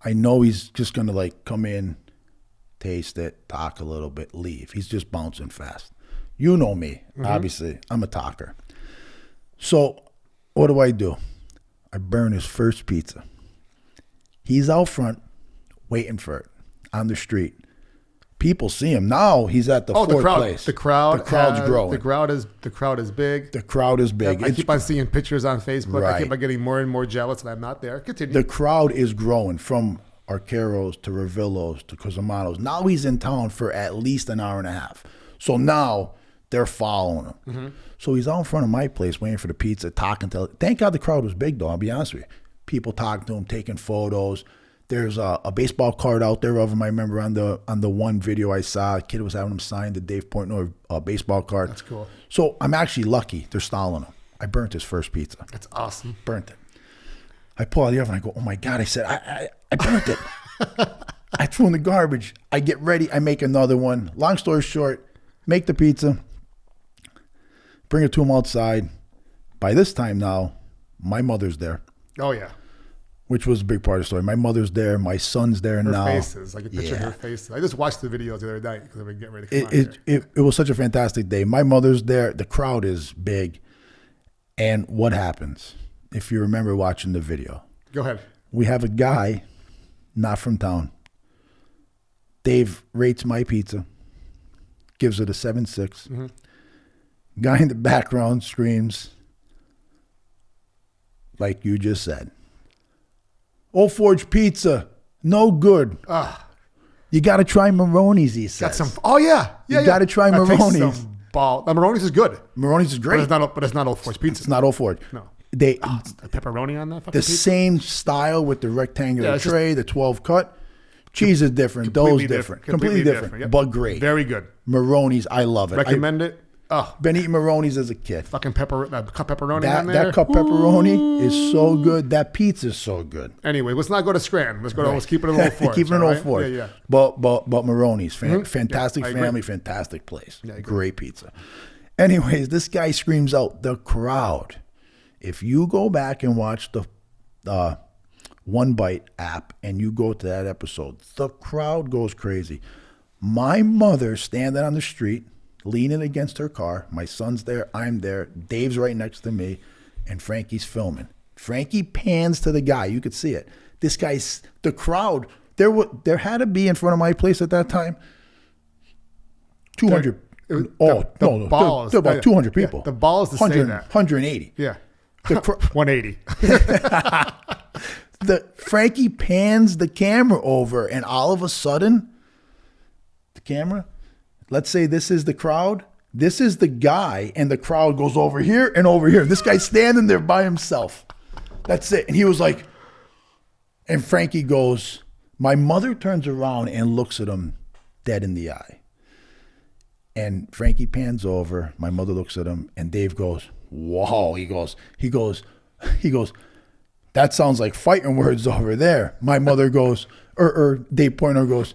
I know he's just going to come in, taste it, talk a little bit, leave. He's just bouncing fast. You know me, obviously. I'm a talker. So what do? I burn his first pizza. He's out front waiting for it on the street. People see him. Now he's at the fourth place. The crowd's growing. The crowd is big. The crowd is big. I keep on seeing pictures on Facebook. Right. I keep on getting more and more jealous and I'm not there. Continue. The crowd is growing from Arcaro's to Ravillo's to Cusimano's. Now he's in town for at least an hour and a half. So now they're following him. So he's out in front of my place waiting for the pizza, talking to. Thank God the crowd was big, though. I'll be honest with you. People talking to him, taking photos. There's a baseball card out there of him. I remember on the one video I saw, a kid was having him sign the Dave Portnoy baseball card. That's cool. So I'm actually lucky. They're stalling him. I burnt his first pizza. That's awesome. Burnt it. I pull out the oven. I go, oh my God. I said, I burnt it. I threw in the garbage. I get ready. I make another one. Long story short, make the pizza, bring it to him outside. By this time now, my mother's there. Oh, yeah. Which was a big part of the story. My mother's there. My son's there now. Her faces. I can picture her faces. I just watched the videos the other night because I've been getting ready to come out here. It was such a fantastic day. My mother's there. The crowd is big. And what happens? If you remember watching the video. Go ahead. We have a guy, not from town. Dave rates my pizza. Gives it a 7.6. Guy in the background screams, like you just said, Old Forge pizza, no good. You got to try Maroney's, he says. Got some. Oh yeah. You got to try Maroney's. Maroney's is good. Maroney's is great. But it's not Old Forge pizza. It's not Old Forge. No. They The pepperoni on that fucking the pizza? same style with the rectangular Yeah, it's tray, the 12 cut. Cheese is different. Dough's different. Completely different. Yep. But great. Very good. Maroney's, I love it. Recommend it. Oh, Been eating Maroney's as a kid. fucking cup pepperoni on there. That cup pepperoni is so good. That pizza is so good. Anyway, let's not go to Scranton. Let's keep it in Old Forge. Keep it in all Old right? Forge. Yeah. But Maroney's, fantastic Yeah, I agree. family, fantastic place. I agree. Great pizza. Anyways, this guy screams out, the crowd. If you go back and watch the One Bite app and you go to that episode, the crowd goes crazy. My mother standing on the street, leaning against her car. My son's there. I'm there. Dave's right next to me. And Frankie's filming. Frankie pans to the guy. You could see it. This guy's, the crowd, there had to be in front of my place at that time 200. The There were about 200 people. the balls to say 100, that. 180. Yeah. The 180. Frankie pans the camera over, and all of a sudden, the camera, let's say this is the crowd, this is the guy, and the crowd goes over here and over here. This guy's standing there by himself. That's it. And he was like, and Frankie goes, my mother turns around and looks at him dead in the eye. And Frankie pans over, my mother looks at him, and Dave goes, whoa. He goes, that sounds like fighting words over there. My mother goes, or Dave Pointer goes,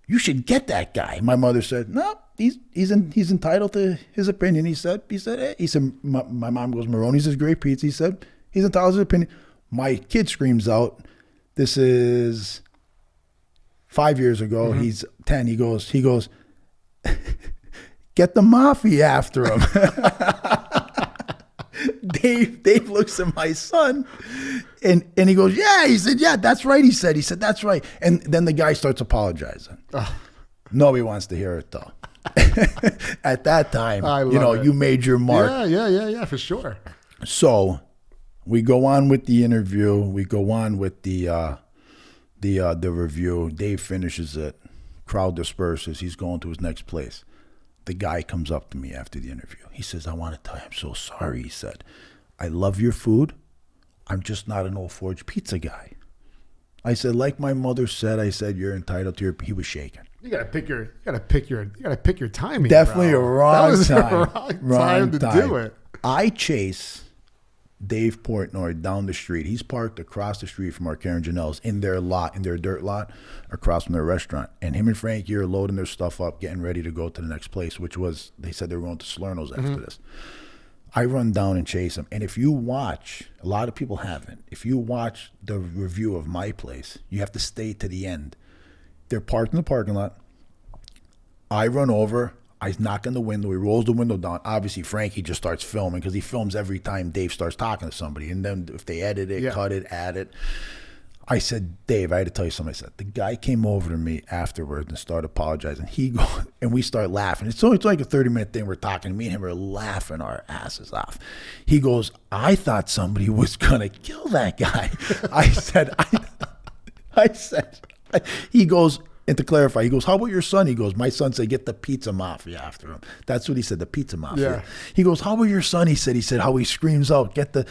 you should get that guy. My mother said, no, he's entitled to his opinion. He said, my mom goes, Maroney's is great pizza. He said, he's entitled to his opinion. My kid screams out, this is 5 years ago. Mm-hmm. He's 10. He goes, get the mafia after him. Dave looks at my son and he goes, yeah. He said, yeah, that's right. He said, that's right. And then the guy starts apologizing. Nobody wants to hear it though. At that time, you made your mark. Yeah, for sure. So we go on with the interview. We go on with the review. Dave finishes it. Crowd disperses. He's going to his next place. The guy comes up to me after the interview. He says, I want to tell you, I'm so sorry. He said, I love your food. I'm just not an Old Forge pizza guy. I said, like my mother said, I said, you're entitled to your, he was shaking. You gotta pick your timing. Definitely bro. a wrong time. Wrong time to do it. I chase Dave Portnoy down the street. He's parked across the street from our Karen Janelle's in their dirt lot, across from their restaurant. And him and Frankie are loading their stuff up, getting ready to go to the next place, which was, they said they were going to Salerno's after this. I run down and chase him. And if you watch, a lot of people haven't, if you watch the review of my place, you have to stay to the end. They're parked in the parking lot. I run over. I knock on the window. He rolls the window down. Obviously, Frankie just starts filming because he films every time Dave starts talking to somebody. And then if they edit it, cut it, add it. I said, Dave, I had to tell you something. I said, the guy came over to me afterwards and started apologizing. He goes, and we start laughing. It's like a 30-minute thing. We're talking. Me and him are laughing our asses off. He goes, I thought somebody was going to kill that guy. He goes, and to clarify, he goes, how about your son? He goes, my son said, get the pizza mafia after him. That's what he said, the pizza mafia. Yeah. He goes, how about your son? He said, how he screams out, get the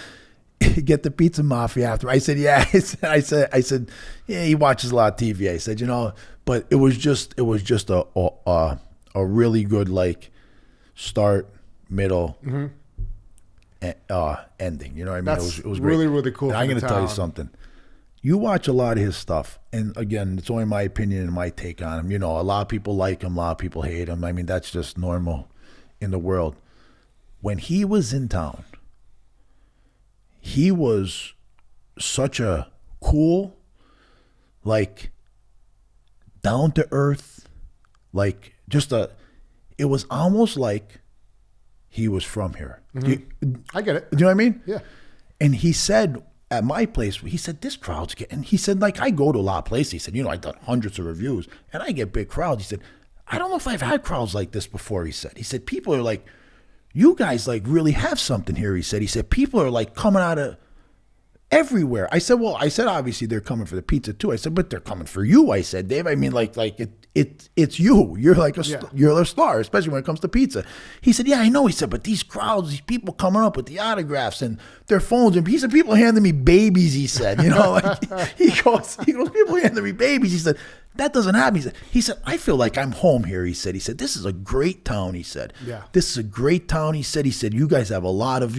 pizza mafia after him. I said, yeah. I said, yeah, he watches a lot of TV. I said, but it was just a really good, like, start, middle, ending. You know what I mean? It was great. Really, really cool. And I'm going to tell you something. You watch a lot of his stuff, and again, it's only my opinion and my take on him. A lot of people like him, a lot of people hate him. I mean, that's just normal in the world. When he was in town, he was such a cool, like, down-to-earth, like, it was almost like he was from here. I get it. Do you know what I mean? Yeah. And he said, at my place, he said, this crowd's getting, he said, like, I go to a lot of places. He said, I've done hundreds of reviews, and I get big crowds. He said, I don't know if I've had crowds like this before, he said, people are like, you guys, like, really have something here, he said, people are, like, coming out of everywhere. I said, well, obviously they're coming for the pizza too. I said, but they're coming for you. I said, Dave, I mean, it's you. You're like you're a star, especially when it comes to pizza. He said, yeah, I know. He said, but these crowds, these people coming up with the autographs and their phones, and he said, people handing me babies. He said, he goes, people handing me babies. He said, that doesn't happen. He said, I feel like I'm home here. He said, this is a great town. He said, this is a great town. He said, you guys have a lot of,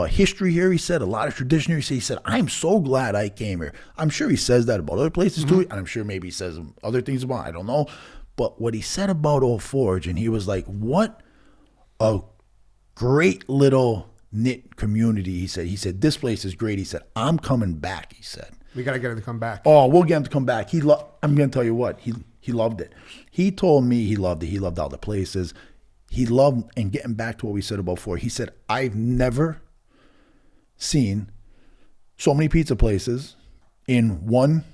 history here. He said, a lot of tradition here. He said, I'm so glad I came here. I'm sure he says that about other places too. And I'm sure maybe he says other things about, I don't know. But what he said about Old Forge, and he was like, what a great little knit community. He said, this place is great. He said, I'm coming back. He said, we got to get him to come back. Oh, we'll get him to come back. I'm going to tell you what, he loved it. He told me he loved it. He loved all the places. He loved, and getting back to what we said about before, he said, I've never seen so many pizza places in one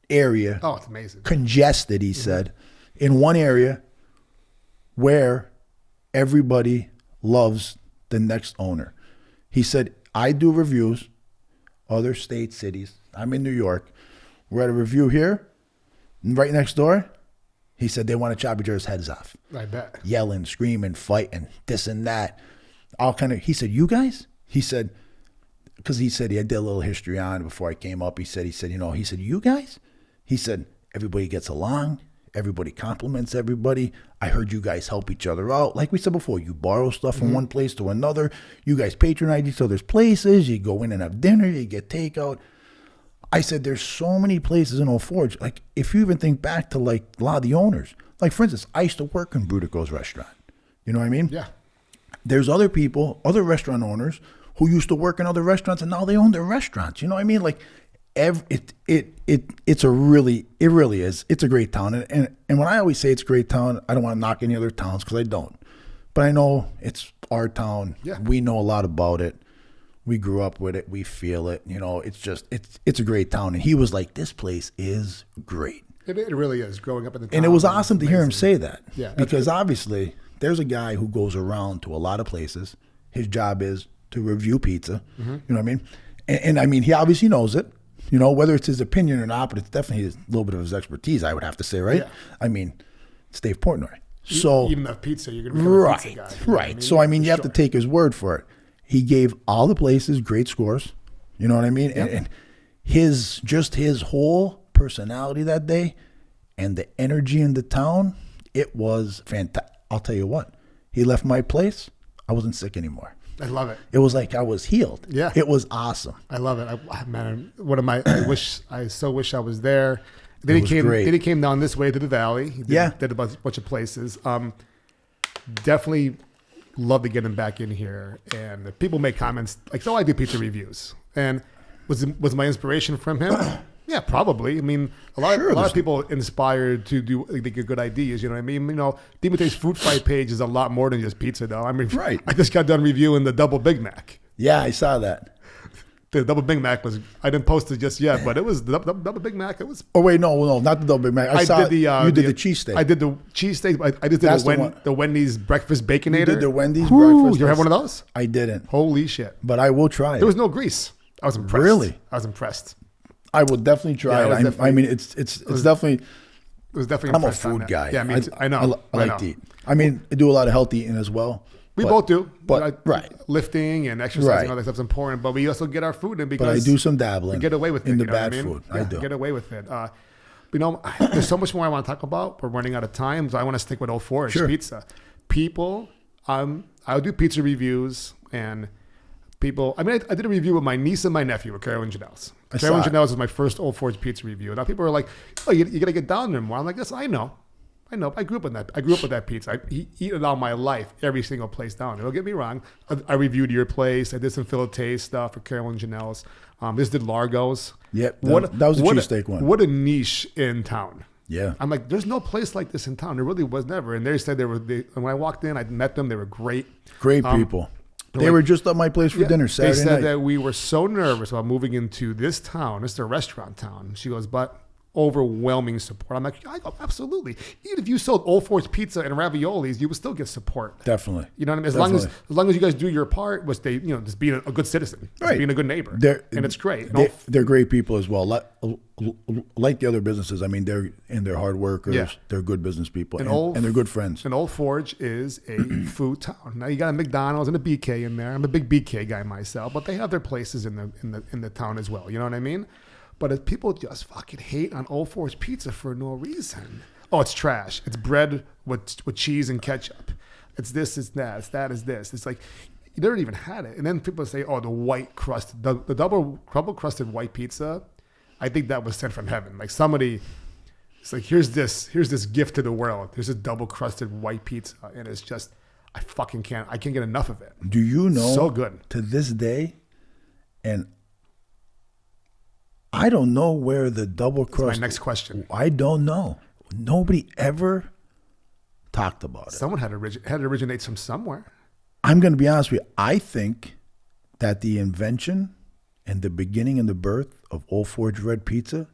area. Oh, it's amazing. Congested, he said, in one area where everybody loves the next owner. He said, I do reviews, other states, cities. I'm in New York. We're at a review here, right next door. He said they want to chop each other's heads off. I bet. Yelling, screaming, fighting, this and that. All kind of. He said, you guys? He said, because he said he had a little history on before I came up. He said, you guys? He said, everybody gets along. Everybody compliments everybody. I heard you guys help each other out. Like we said before, you borrow stuff from one place to another. You guys patronize each other's places. You go in and have dinner. You get takeout. I said, there's so many places in Old Forge. Like, if you even think back to, like, a lot of the owners. Like, for instance, I used to work in Brudico's restaurant. You know what I mean? Yeah. There's other people, other restaurant owners, who used to work in other restaurants, and now they own their restaurants. You know what I mean? Like, it really is. It's a great town. And when I always say it's a great town, I don't want to knock any other towns, because I don't. But I know it's our town. Yeah. We know a lot about it. We grew up with it. We feel it. You know, it's just, it's a great town. And he was like, this place is great. It really is, growing up in the town. And it was awesome to hear him say that. Yeah. Because obviously, there's a guy who goes around to a lot of places. His job is to review pizza. You know what I mean? And I mean, he obviously knows it. You know, whether it's his opinion or not, but it's definitely a little bit of his expertise, I would have to say, right? Yeah. I mean, it's Dave Portnoy. So even the pizza, you're going to become a pizza guy. Right. I mean? So, I mean, you have to take his word for it. He gave all the places great scores. You know what I mean? Yep. And his whole personality that day and the energy in the town, it was fantastic. I'll tell you what, he left my place, I wasn't sick anymore. I love it. It was like I was healed. Yeah. It was awesome. I love it. I so wish I was there. Then he came down this way to the valley. He did a bunch of places. Definitely love to get him back in here. And people make comments like, so I do pizza reviews. And was my inspiration from him? Yeah, probably. I mean, a lot of people inspired to do, they get good ideas. You know what I mean? You know, DiMattia's Food Fight page is a lot more than just pizza, though. I mean, right. I just got done reviewing the Double Big Mac. Yeah, I saw that. The Double Big Mac I didn't post it just yet, but it was the Double Big Mac. It was. Oh wait, no, not the Double Big Mac. You did the cheesesteak. I did the cheesesteak. I just did the Wendy's breakfast baconator. You did the Wendy's breakfast. You ever have one of those? I didn't. Holy shit! But I will try it. There was no grease. I was impressed. Really? I was impressed. I will definitely try it. I mean, it's definitely. It was definitely. I'm a food guy. Yeah, I know. I like to eat. I mean, I do a lot of healthy eating as well. We both do, but right, lifting and exercising, all that stuff's important. But we also get our food in because. But I do some dabbling. Get away with it in the bad food. Yeah, I do get away with it. You know, there's so much more I want to talk about. We're running out of time, so I want to stick with Old Forge pizza. People, I'll do pizza reviews and people. I mean, I did a review with my niece and my nephew with Carolyn Janelle's. Carolyn Janelle's was my first Old Forge pizza review. Now people are like, "Oh, you got to get down there more." I'm like, "Yes, I know. I grew up with that. I grew up with that pizza. I eat it all my life, every single place down there. Don't get me wrong. I reviewed your place. I did some filet stuff for Carolyn Janelle's. This did Largo's. Yep, that was a cheesesteak one. What a niche in town. Yeah. I'm like, there's no place like this in town. There really was never. And they said when I walked in, I met them. They were great. Great people. They were just at my place for dinner Saturday night. They said that we were so nervous about moving into this town. It's a restaurant town. She goes, but overwhelming support. I'm like, absolutely. Even if you sold Old Forge pizza and raviolis, you would still get support. Definitely. You know what I mean? As long as you guys do your part, which they, just being a good citizen, just being a good neighbor, and it's great. They're great people as well. Like the other businesses, I mean, they're hard workers. Yeah. They're good business people, and they're good friends. And Old Forge is a food town. Now you got a McDonald's and a BK in there. I'm a big BK guy myself, but they have their places in the town as well. You know what I mean? But if people just fucking hate on Old Forge pizza for no reason. Oh, it's trash. It's bread with cheese and ketchup. It's this, it's that, it's that, it's this. It's like, you never even had it. And then people say, oh, the white crust, the double crusted white pizza, I think that was sent from heaven. Like somebody, it's like, here's this gift to the world. There's a double crusted white pizza. And it's just, I can't get enough of it. Do you know? So good. To this day, and I don't know where the double crust. That's my next question. I don't know. Nobody ever talked about it. Someone had to originate from somewhere. I'm going to be honest with you. I think that the invention and the beginning and the birth of Old Forge Red Pizza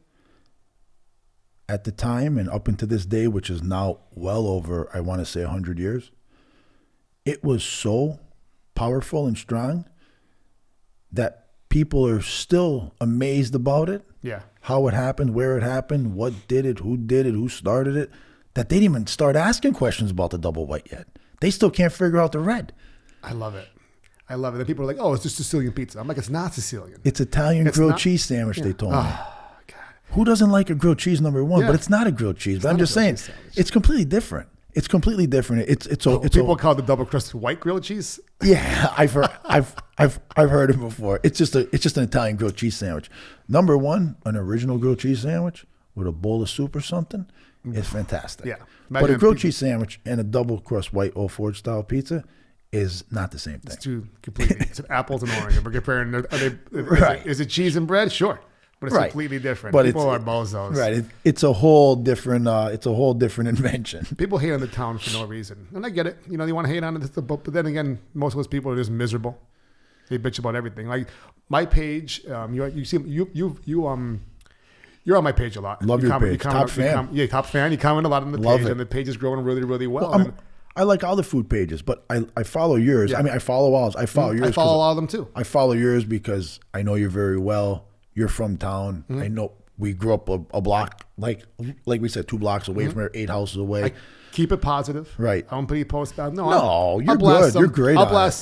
at the time and up into this day, which is now well over, I want to say 100 years, it was so powerful and strong that people are still amazed about it. Yeah. How it happened, where it happened, what did it, who started it, that they didn't even start asking questions about the double white yet. They still can't figure out the red. I love it. Then people are like, oh, it's just Sicilian pizza. I'm like, it's not Sicilian. It's Italian grilled cheese sandwich, they told me. God. Who doesn't like a grilled cheese number one? Yeah. But it's not a grilled chease. But I'm just saying, it's completely different. It's completely different. People call it the double crusted white grilled cheese. Yeah, I've heard it before. It's just an Italian grilled cheese sandwich. Number one, an original grilled cheese sandwich with a bowl of soup or something is fantastic. Yeah, but a grilled cheese sandwich and a double crust white Old Forge style pizza is not the same thing. It's two completely. It's apples and oranges. We're comparing. Is it cheese and bread? Sure. But it's completely different. But people are bozos. Right. It's a whole different invention. People hate on the town for no reason. And I get it. They want to hate on it. But then again, most of those people are just miserable. They bitch about everything. Like my page, you're on my page a lot. Love your page. Top fan. Top fan. You comment a lot on the page. And the page is growing really, really well. I like all the food pages, but I follow yours. Yeah. I mean, I follow all. I follow yours. I follow all of them too. I follow yours because I know you very well. You're from town. Mm-hmm. I know we grew up a block, like we said, 2 blocks away from here, 8 houses away. I keep it positive. Right. I don't put any posts about. You're good. You're great. I'll blast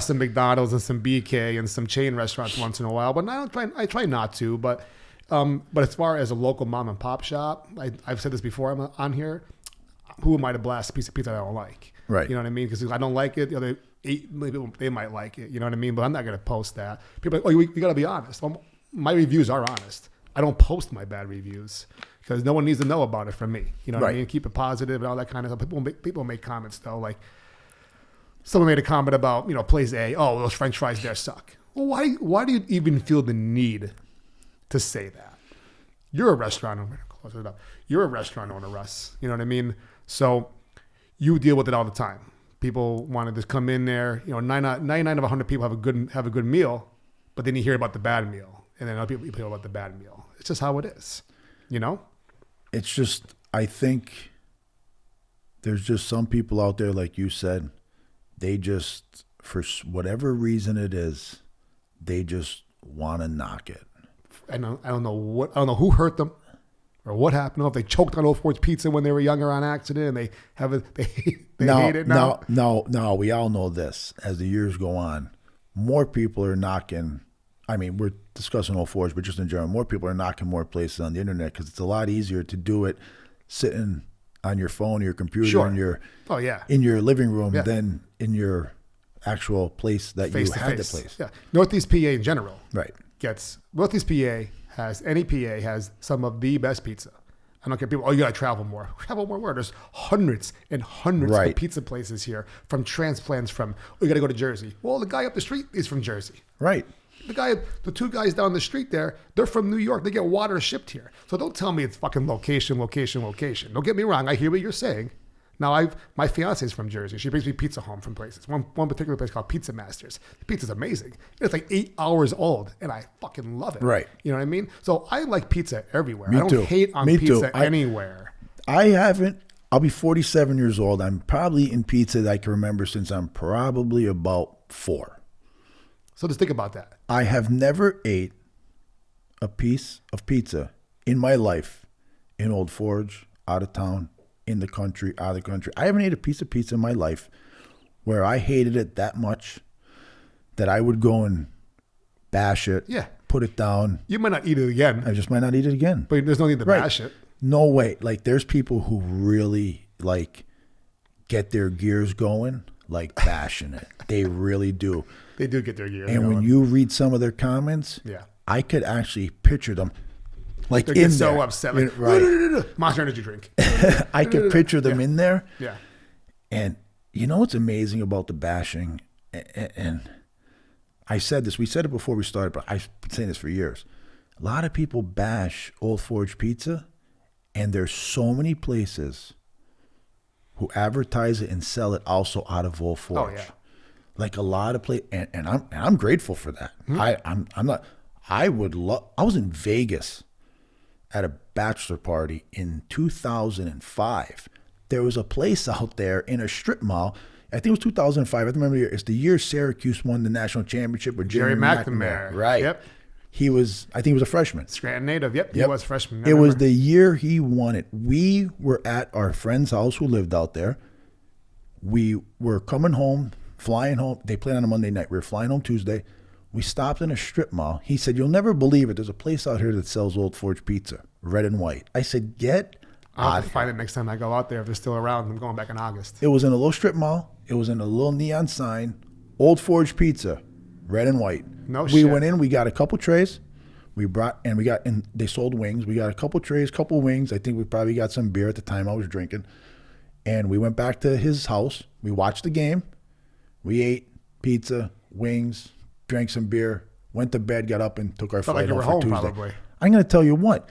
some McDonald's and some BK and some chain restaurants once in a while, but I try not to. But as far as a local mom and pop shop, I've said this before. I'm on here. Who am I to blast a piece of pizza I don't like? Right. You know what I mean? Because if I don't like it, the other 8 people, they might like it. You know what I mean? But I'm not going to post that. People are like, oh, you got to be honest. My reviews are honest. I don't post my bad reviews because no one needs to know about it from me. You know what I mean? Keep it positive and all that kind of stuff. People make comments though. Like someone made a comment about, place A. Oh, those French fries there suck. Well, why do you even feel the need to say that? You're a restaurant owner. Close it up. You're a restaurant owner, Russ. You know what I mean? So you deal with it all the time. People want to just come in there. 99 of 100 people have a good meal, but then you hear about the bad meal. And then other people hear about the bad meal. It's just how it is, It's just, I think there's just some people out there, like you said, they just, for whatever reason it is, they just want to knock it. I don't know who hurt them or what happened. I don't know if they choked on Old Forge pizza when they were younger on accident and they hate it now. No, we all know this. As the years go on, more people are knocking. I mean, we're discussing Old Forge, but just in general, more people are knocking more places on the internet because it's a lot easier to do it sitting on your phone, your computer, in your living room than in your actual place that you had the place. Yeah, Northeast PA in general, right? Northeast PA has some of the best pizza. I don't care. People, you got to travel more. Travel more where? There's hundreds and hundreds of pizza places here, from transplants you got to go to Jersey. Well, the guy up the street is from Jersey. Right. The 2 guys down the street there, they're from New York. They get water shipped here. So don't tell me it's fucking location. Don't get me wrong. I hear what you're saying. Now, my fiance is from Jersey. She brings me pizza home from places. One particular place called Pizza Masters. The pizza's amazing. It's like 8 hours old, and I fucking love it. Right. You know what I mean? So I like pizza everywhere. Me I don't too. hate on Me pizza too. anywhere. I haven't. I'll be 47 years old. I'm probably eating pizza that I can remember since I'm probably about 4. So just think about that. I have never ate a piece of pizza in my life in Old Forge, out of town, in the country, out of the country. I haven't ate a piece of pizza in my life where I hated it that much that I would go and bash it, put it down. You might not eat it again. I just might not eat it again. But there's no need to bash it. No way. Like, there's people who really, like, get their gears going, like, bashing it. They really do. They do get their gears going. And when you read some of their comments, I could actually picture them. Like, they get so upset. Like, right. Monster Energy drink. I could picture them in there. Yeah. And you know what's amazing about the bashing? And I said this. We said it before we started, but I've been saying this for years. A lot of people bash Old Forge Pizza, and there's so many places who advertise it and sell it also out of Old Forge. Oh, yeah. Like a lot of places, and I'm grateful for that. I'm not. I would love. I was in Vegas at a bachelor party in 2005. There was a place out there in a strip mall. I think it was 2005. I remember the year. It's the year Syracuse won the national championship with Jerry McNamara. Right. Yep. I think he was a freshman. Scranton native. Yep. He was a freshman. It was the year he won it. We were at our friend's house who lived out there. We were coming home, flying home. They played on a Monday night. We were flying home Tuesday. We stopped in a strip mall. He said, "You'll never believe it. There's a place out here that sells Old Forge pizza, red and white." I said, I'll have to find it next time I go out there if they're still around. I'm going back in August. It was in a little strip mall. It was in a little neon sign. Old Forge pizza, red and white. No shit. We went in. We got a couple trays. And they sold wings. We got a couple trays, couple wings. I think we probably got some beer at the time I was drinking. And we went back to his house. We watched the game. We ate pizza, wings, drank some beer, went to bed, got up, and took our flight home for Tuesday. Probably. I'm going to tell you what.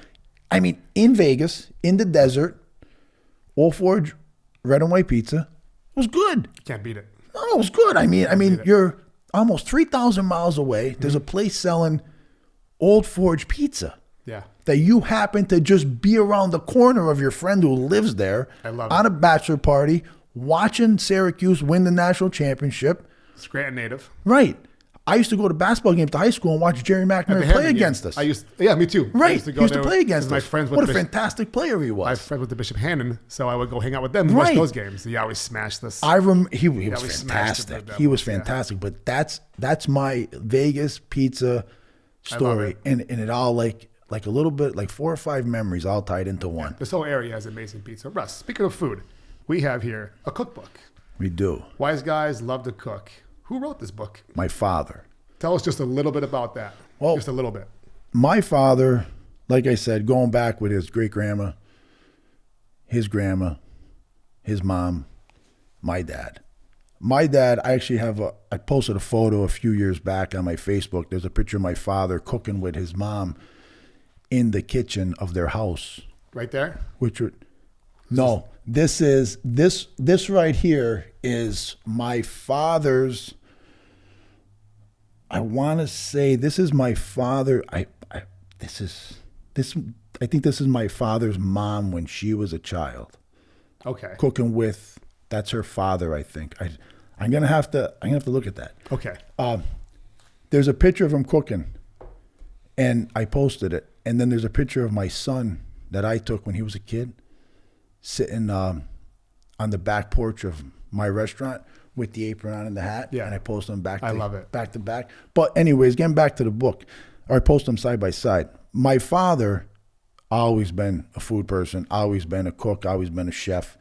I mean, in Vegas, in the desert, Old Forge red and white pizza was good. Can't beat it. No, it was good. I mean, you're almost 3,000 miles away. There's a place selling Old Forge pizza. Yeah. That you happen to just be around the corner of your friend who lives there on a bachelor party, watching Syracuse win the national championship. Scranton native. Right. I used to go to basketball games to high school and watch Jerry McNamara play against us. Me too. Right. He used to play against us. What a fantastic player he was. I was friends with the Bishop Hannon, so I would go hang out with them and watch those games. He always smashed this. He was fantastic. He was fantastic. But that's my Vegas pizza story. And it all like a little bit, like 4 or 5 memories all tied into one. Yeah, this whole area has amazing pizza. Russ, speaking of food, we have here a cookbook. We do. Wise Guys Love to Cook. Who wrote this book? My father. Tell us just a little bit about that. Well, just a little bit. My father, like I said, going back with his great-grandma, his grandma, his mom, my dad. My dad, I actually I posted a photo a few years back on my Facebook. There's a picture of my father cooking with his mom in the kitchen of their house. Right there? This right here is my father's. I want to say this is my father. I think this is my father's mom when she was a child. Okay. Cooking with, that's her father, I think. I'm gonna have to look at that. Okay. There's a picture of him cooking, and I posted it. And then there's a picture of my son that I took when he was a kid, sitting on the back porch of my restaurant with the apron on and the hat. Yeah. And I posted them back to back. But anyways, getting back to the book, or I post them side by side. My father, always been a food person, always been a cook, always been a chef.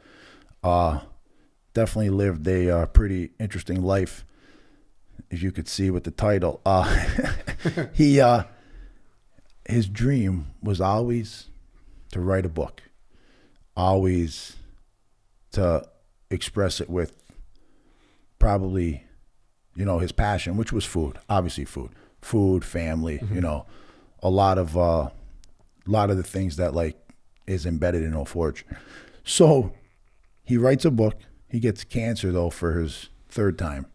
Definitely lived a pretty interesting life, as you could see with the title. His dream was always to write a book, always to express it with probably, his passion, which was food, obviously food, family, a lot of the things that like is embedded in Old Forge. So He writes a book. He gets cancer, though, for his third time.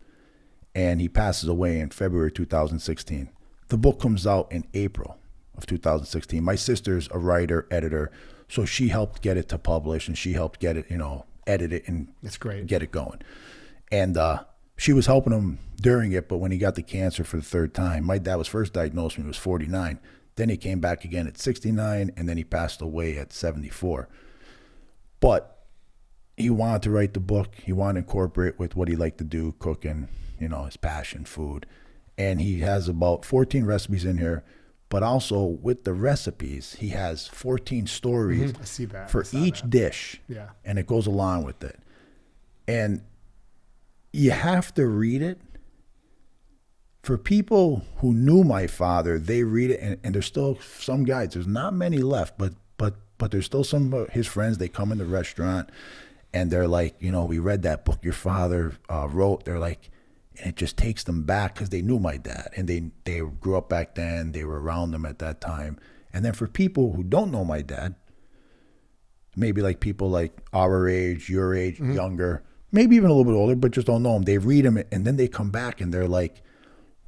And he passes away in February 2016. The book comes out in April of 2016. My sister's a writer, editor, so she helped get it to publish, and she helped get it, edit it and That's great. get it going. And she was helping him during it, but when he got the cancer for the third time, my dad was first diagnosed when he was 49. Then he came back again at 69, and then he passed away at 74. But he wanted to write the book. He wanted to incorporate with what he liked to do, cooking, his passion, food. And he has about 14 recipes in here, but also with the recipes, he has 14 stories I see that. for each dish. Yeah. And it goes along with it. And you have to read it. For people who knew my father, they read it, and there's still some guys, there's not many left, but there's still some of his friends, they come in the restaurant, and they're like, we read that book your father wrote. They're like, and it just takes them back because they knew my dad, and they grew up back then. They were around them at that time. And then for people who don't know my dad, maybe like people like our age, your age, younger, maybe even a little bit older, but just don't know him. They read him, and then they come back, and they're like,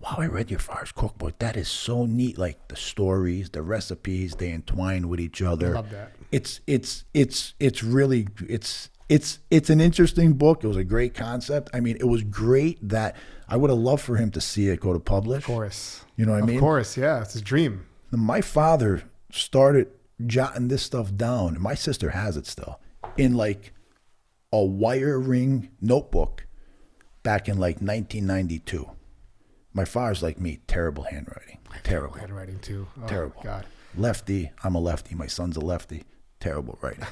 wow, I read your father's cookbook. That is so neat. Like the stories, the recipes, they entwine with each other. I love that. It's really it's an interesting book. It was a great concept. I mean, it was great that I would have loved for him to see it go to publish. Of course. You know what I mean? Of course, yeah. It's his dream. My father started jotting this stuff down, and my sister has it still, in like a wire ring notebook back in like 1992. My father's like me, terrible handwriting. Terrible handwriting too. Oh, terrible. God. Lefty, I'm a lefty. My son's a lefty. Terrible writing.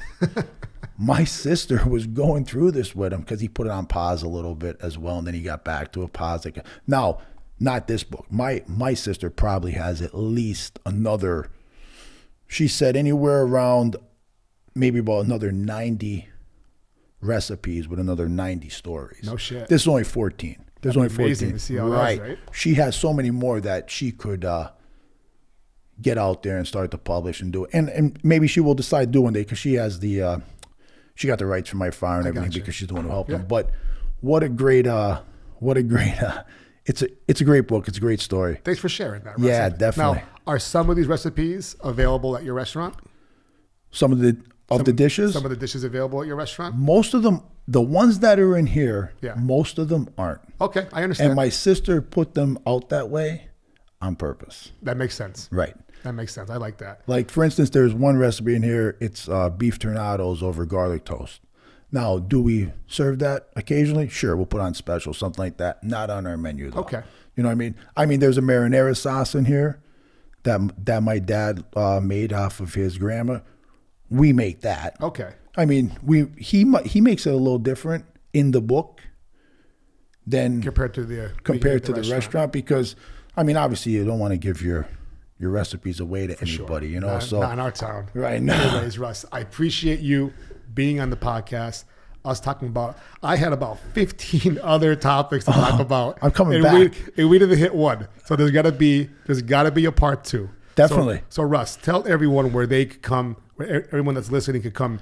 My sister was going through this with him because he put it on pause a little bit as well, and then he got back to a pause. Now, not this book. My sister probably has at least another, she said anywhere around maybe about another 90 recipes with another 90 stories. No shit. This is only 14. There's only 14. Amazing to see all those, right? She has so many more that she could get out there and start to publish and do it. And maybe she will decide to do one day because she has the she got the rights from my father and everything because she's the one who helped him. But what a great it's a great book. It's a great story. Thanks for sharing that. Yeah, Russell. definitely. Now, are some of these recipes available at your restaurant? Some of the dishes? Some of the dishes available at your restaurant? Most of them, the ones that are in here, Yeah. most of them aren't. Okay, I understand. And my sister put them out that way on purpose. That makes sense. Right. That makes sense. I like that. Like, for instance, there's one recipe in here. It's beef tornadoes over garlic toast. Now, do we serve that occasionally? Sure, we'll put on special, something like that. Not on our menu, though. Okay. You know what I mean? I mean, there's a marinara sauce in here that my dad made off of his grandma. We make that. Okay. I mean, he makes it a little different in the book than compared to the restaurant because, I mean, obviously you don't want to give your recipes away to anybody, sure. you know. Not in our town. Right. Anyways, Russ, I appreciate you being on the podcast. Us talking about, I had about 15 other topics to talk about. I'm coming back. back. We didn't hit one. So there's gotta be a part 2. Definitely. So Russ, tell everyone where they could come, where everyone that's listening could come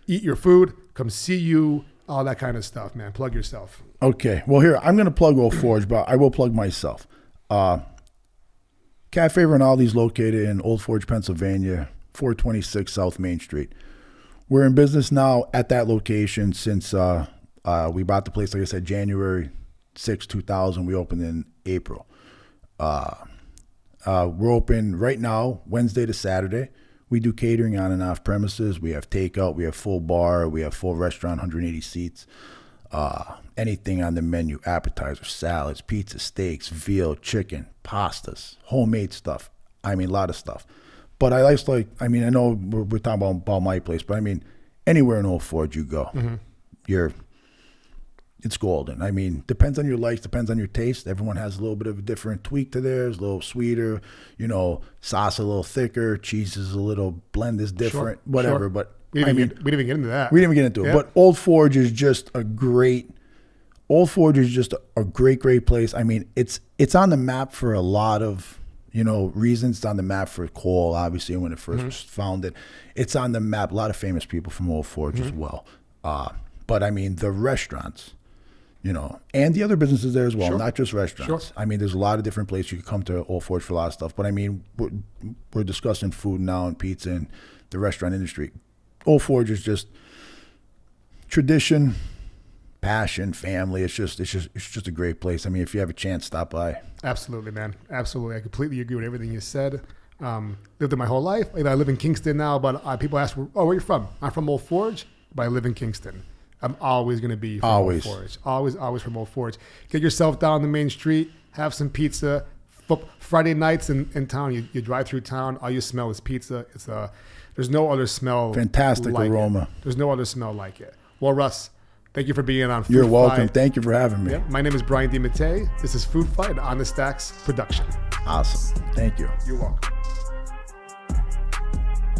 eat your food, come see you, all that kind of stuff, man. Plug yourself. Okay. Well, here, I'm going to plug Old Forge, but I will plug myself. Cafe Rinaldi is located in Old Forge, Pennsylvania, 426 South Main Street. We're in business now at that location since we bought the place, like I said, January 6, 2000. We opened in April. We're open right now, Wednesday to Saturday. We do catering on and off premises. We have takeout. We have full bar. We have full restaurant, 180 seats. Anything on the menu, appetizers, salads, pizza, steaks, veal, chicken, pastas, homemade stuff. I mean, a lot of stuff. But I know we're talking about my place, but I mean, anywhere in Old Forge you go, it's golden. I mean, depends on your likes, depends on your taste. Everyone has a little bit of a different tweak to theirs, a little sweeter, sauce a little thicker, cheese is a little, blend is different, whatever. Sure. But we didn't even get into that. We didn't even get into it. But Old Forge is just a great great place. I mean, it's on the map for a lot of reasons. It's on the map for coal, obviously, when it first was founded. It's on the map. A lot of famous people from Old Forge as well. But I mean, the restaurants, and the other businesses there as well, Sure. not just restaurants. Sure. I mean, there's a lot of different places you can come to Old Forge for a lot of stuff. But I mean, we're discussing food now and pizza and the restaurant industry. Old Forge is just tradition, passion, family. It's just a great place. I mean, if you have a chance, stop by. Absolutely, man. Absolutely. I completely agree with everything you said. Lived there my whole life. I live in Kingston now, but people ask, where are you from? I'm from Old Forge, but I live in Kingston. I'm always going to be from Old Forge. Always from Old Forge. Get yourself down the main street, have some pizza. Friday nights in town, you drive through town, all you smell is pizza. There's no other smell. Fantastic like aroma. There's no other smell like it. Well, Russ, thank you for being on Food You're welcome. Fight. Thank you for having me. Yep. My name is Brian DiMattia. This is Food Fight, an On the Stacks production. Awesome. Thank you. You're welcome.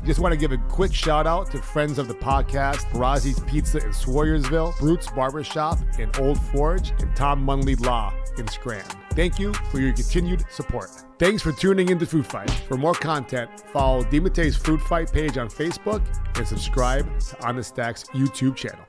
Just want to give a quick shout out to friends of the podcast, Razzi's Pizza in Sawyersville, Brute's Barbershop in Old Forge, and Tom Munley Law in Scranton. Thank you for your continued support. Thanks for tuning into Food Fight. For more content, follow DiMattia's Food Fight page on Facebook and subscribe to On the Stacks YouTube channel.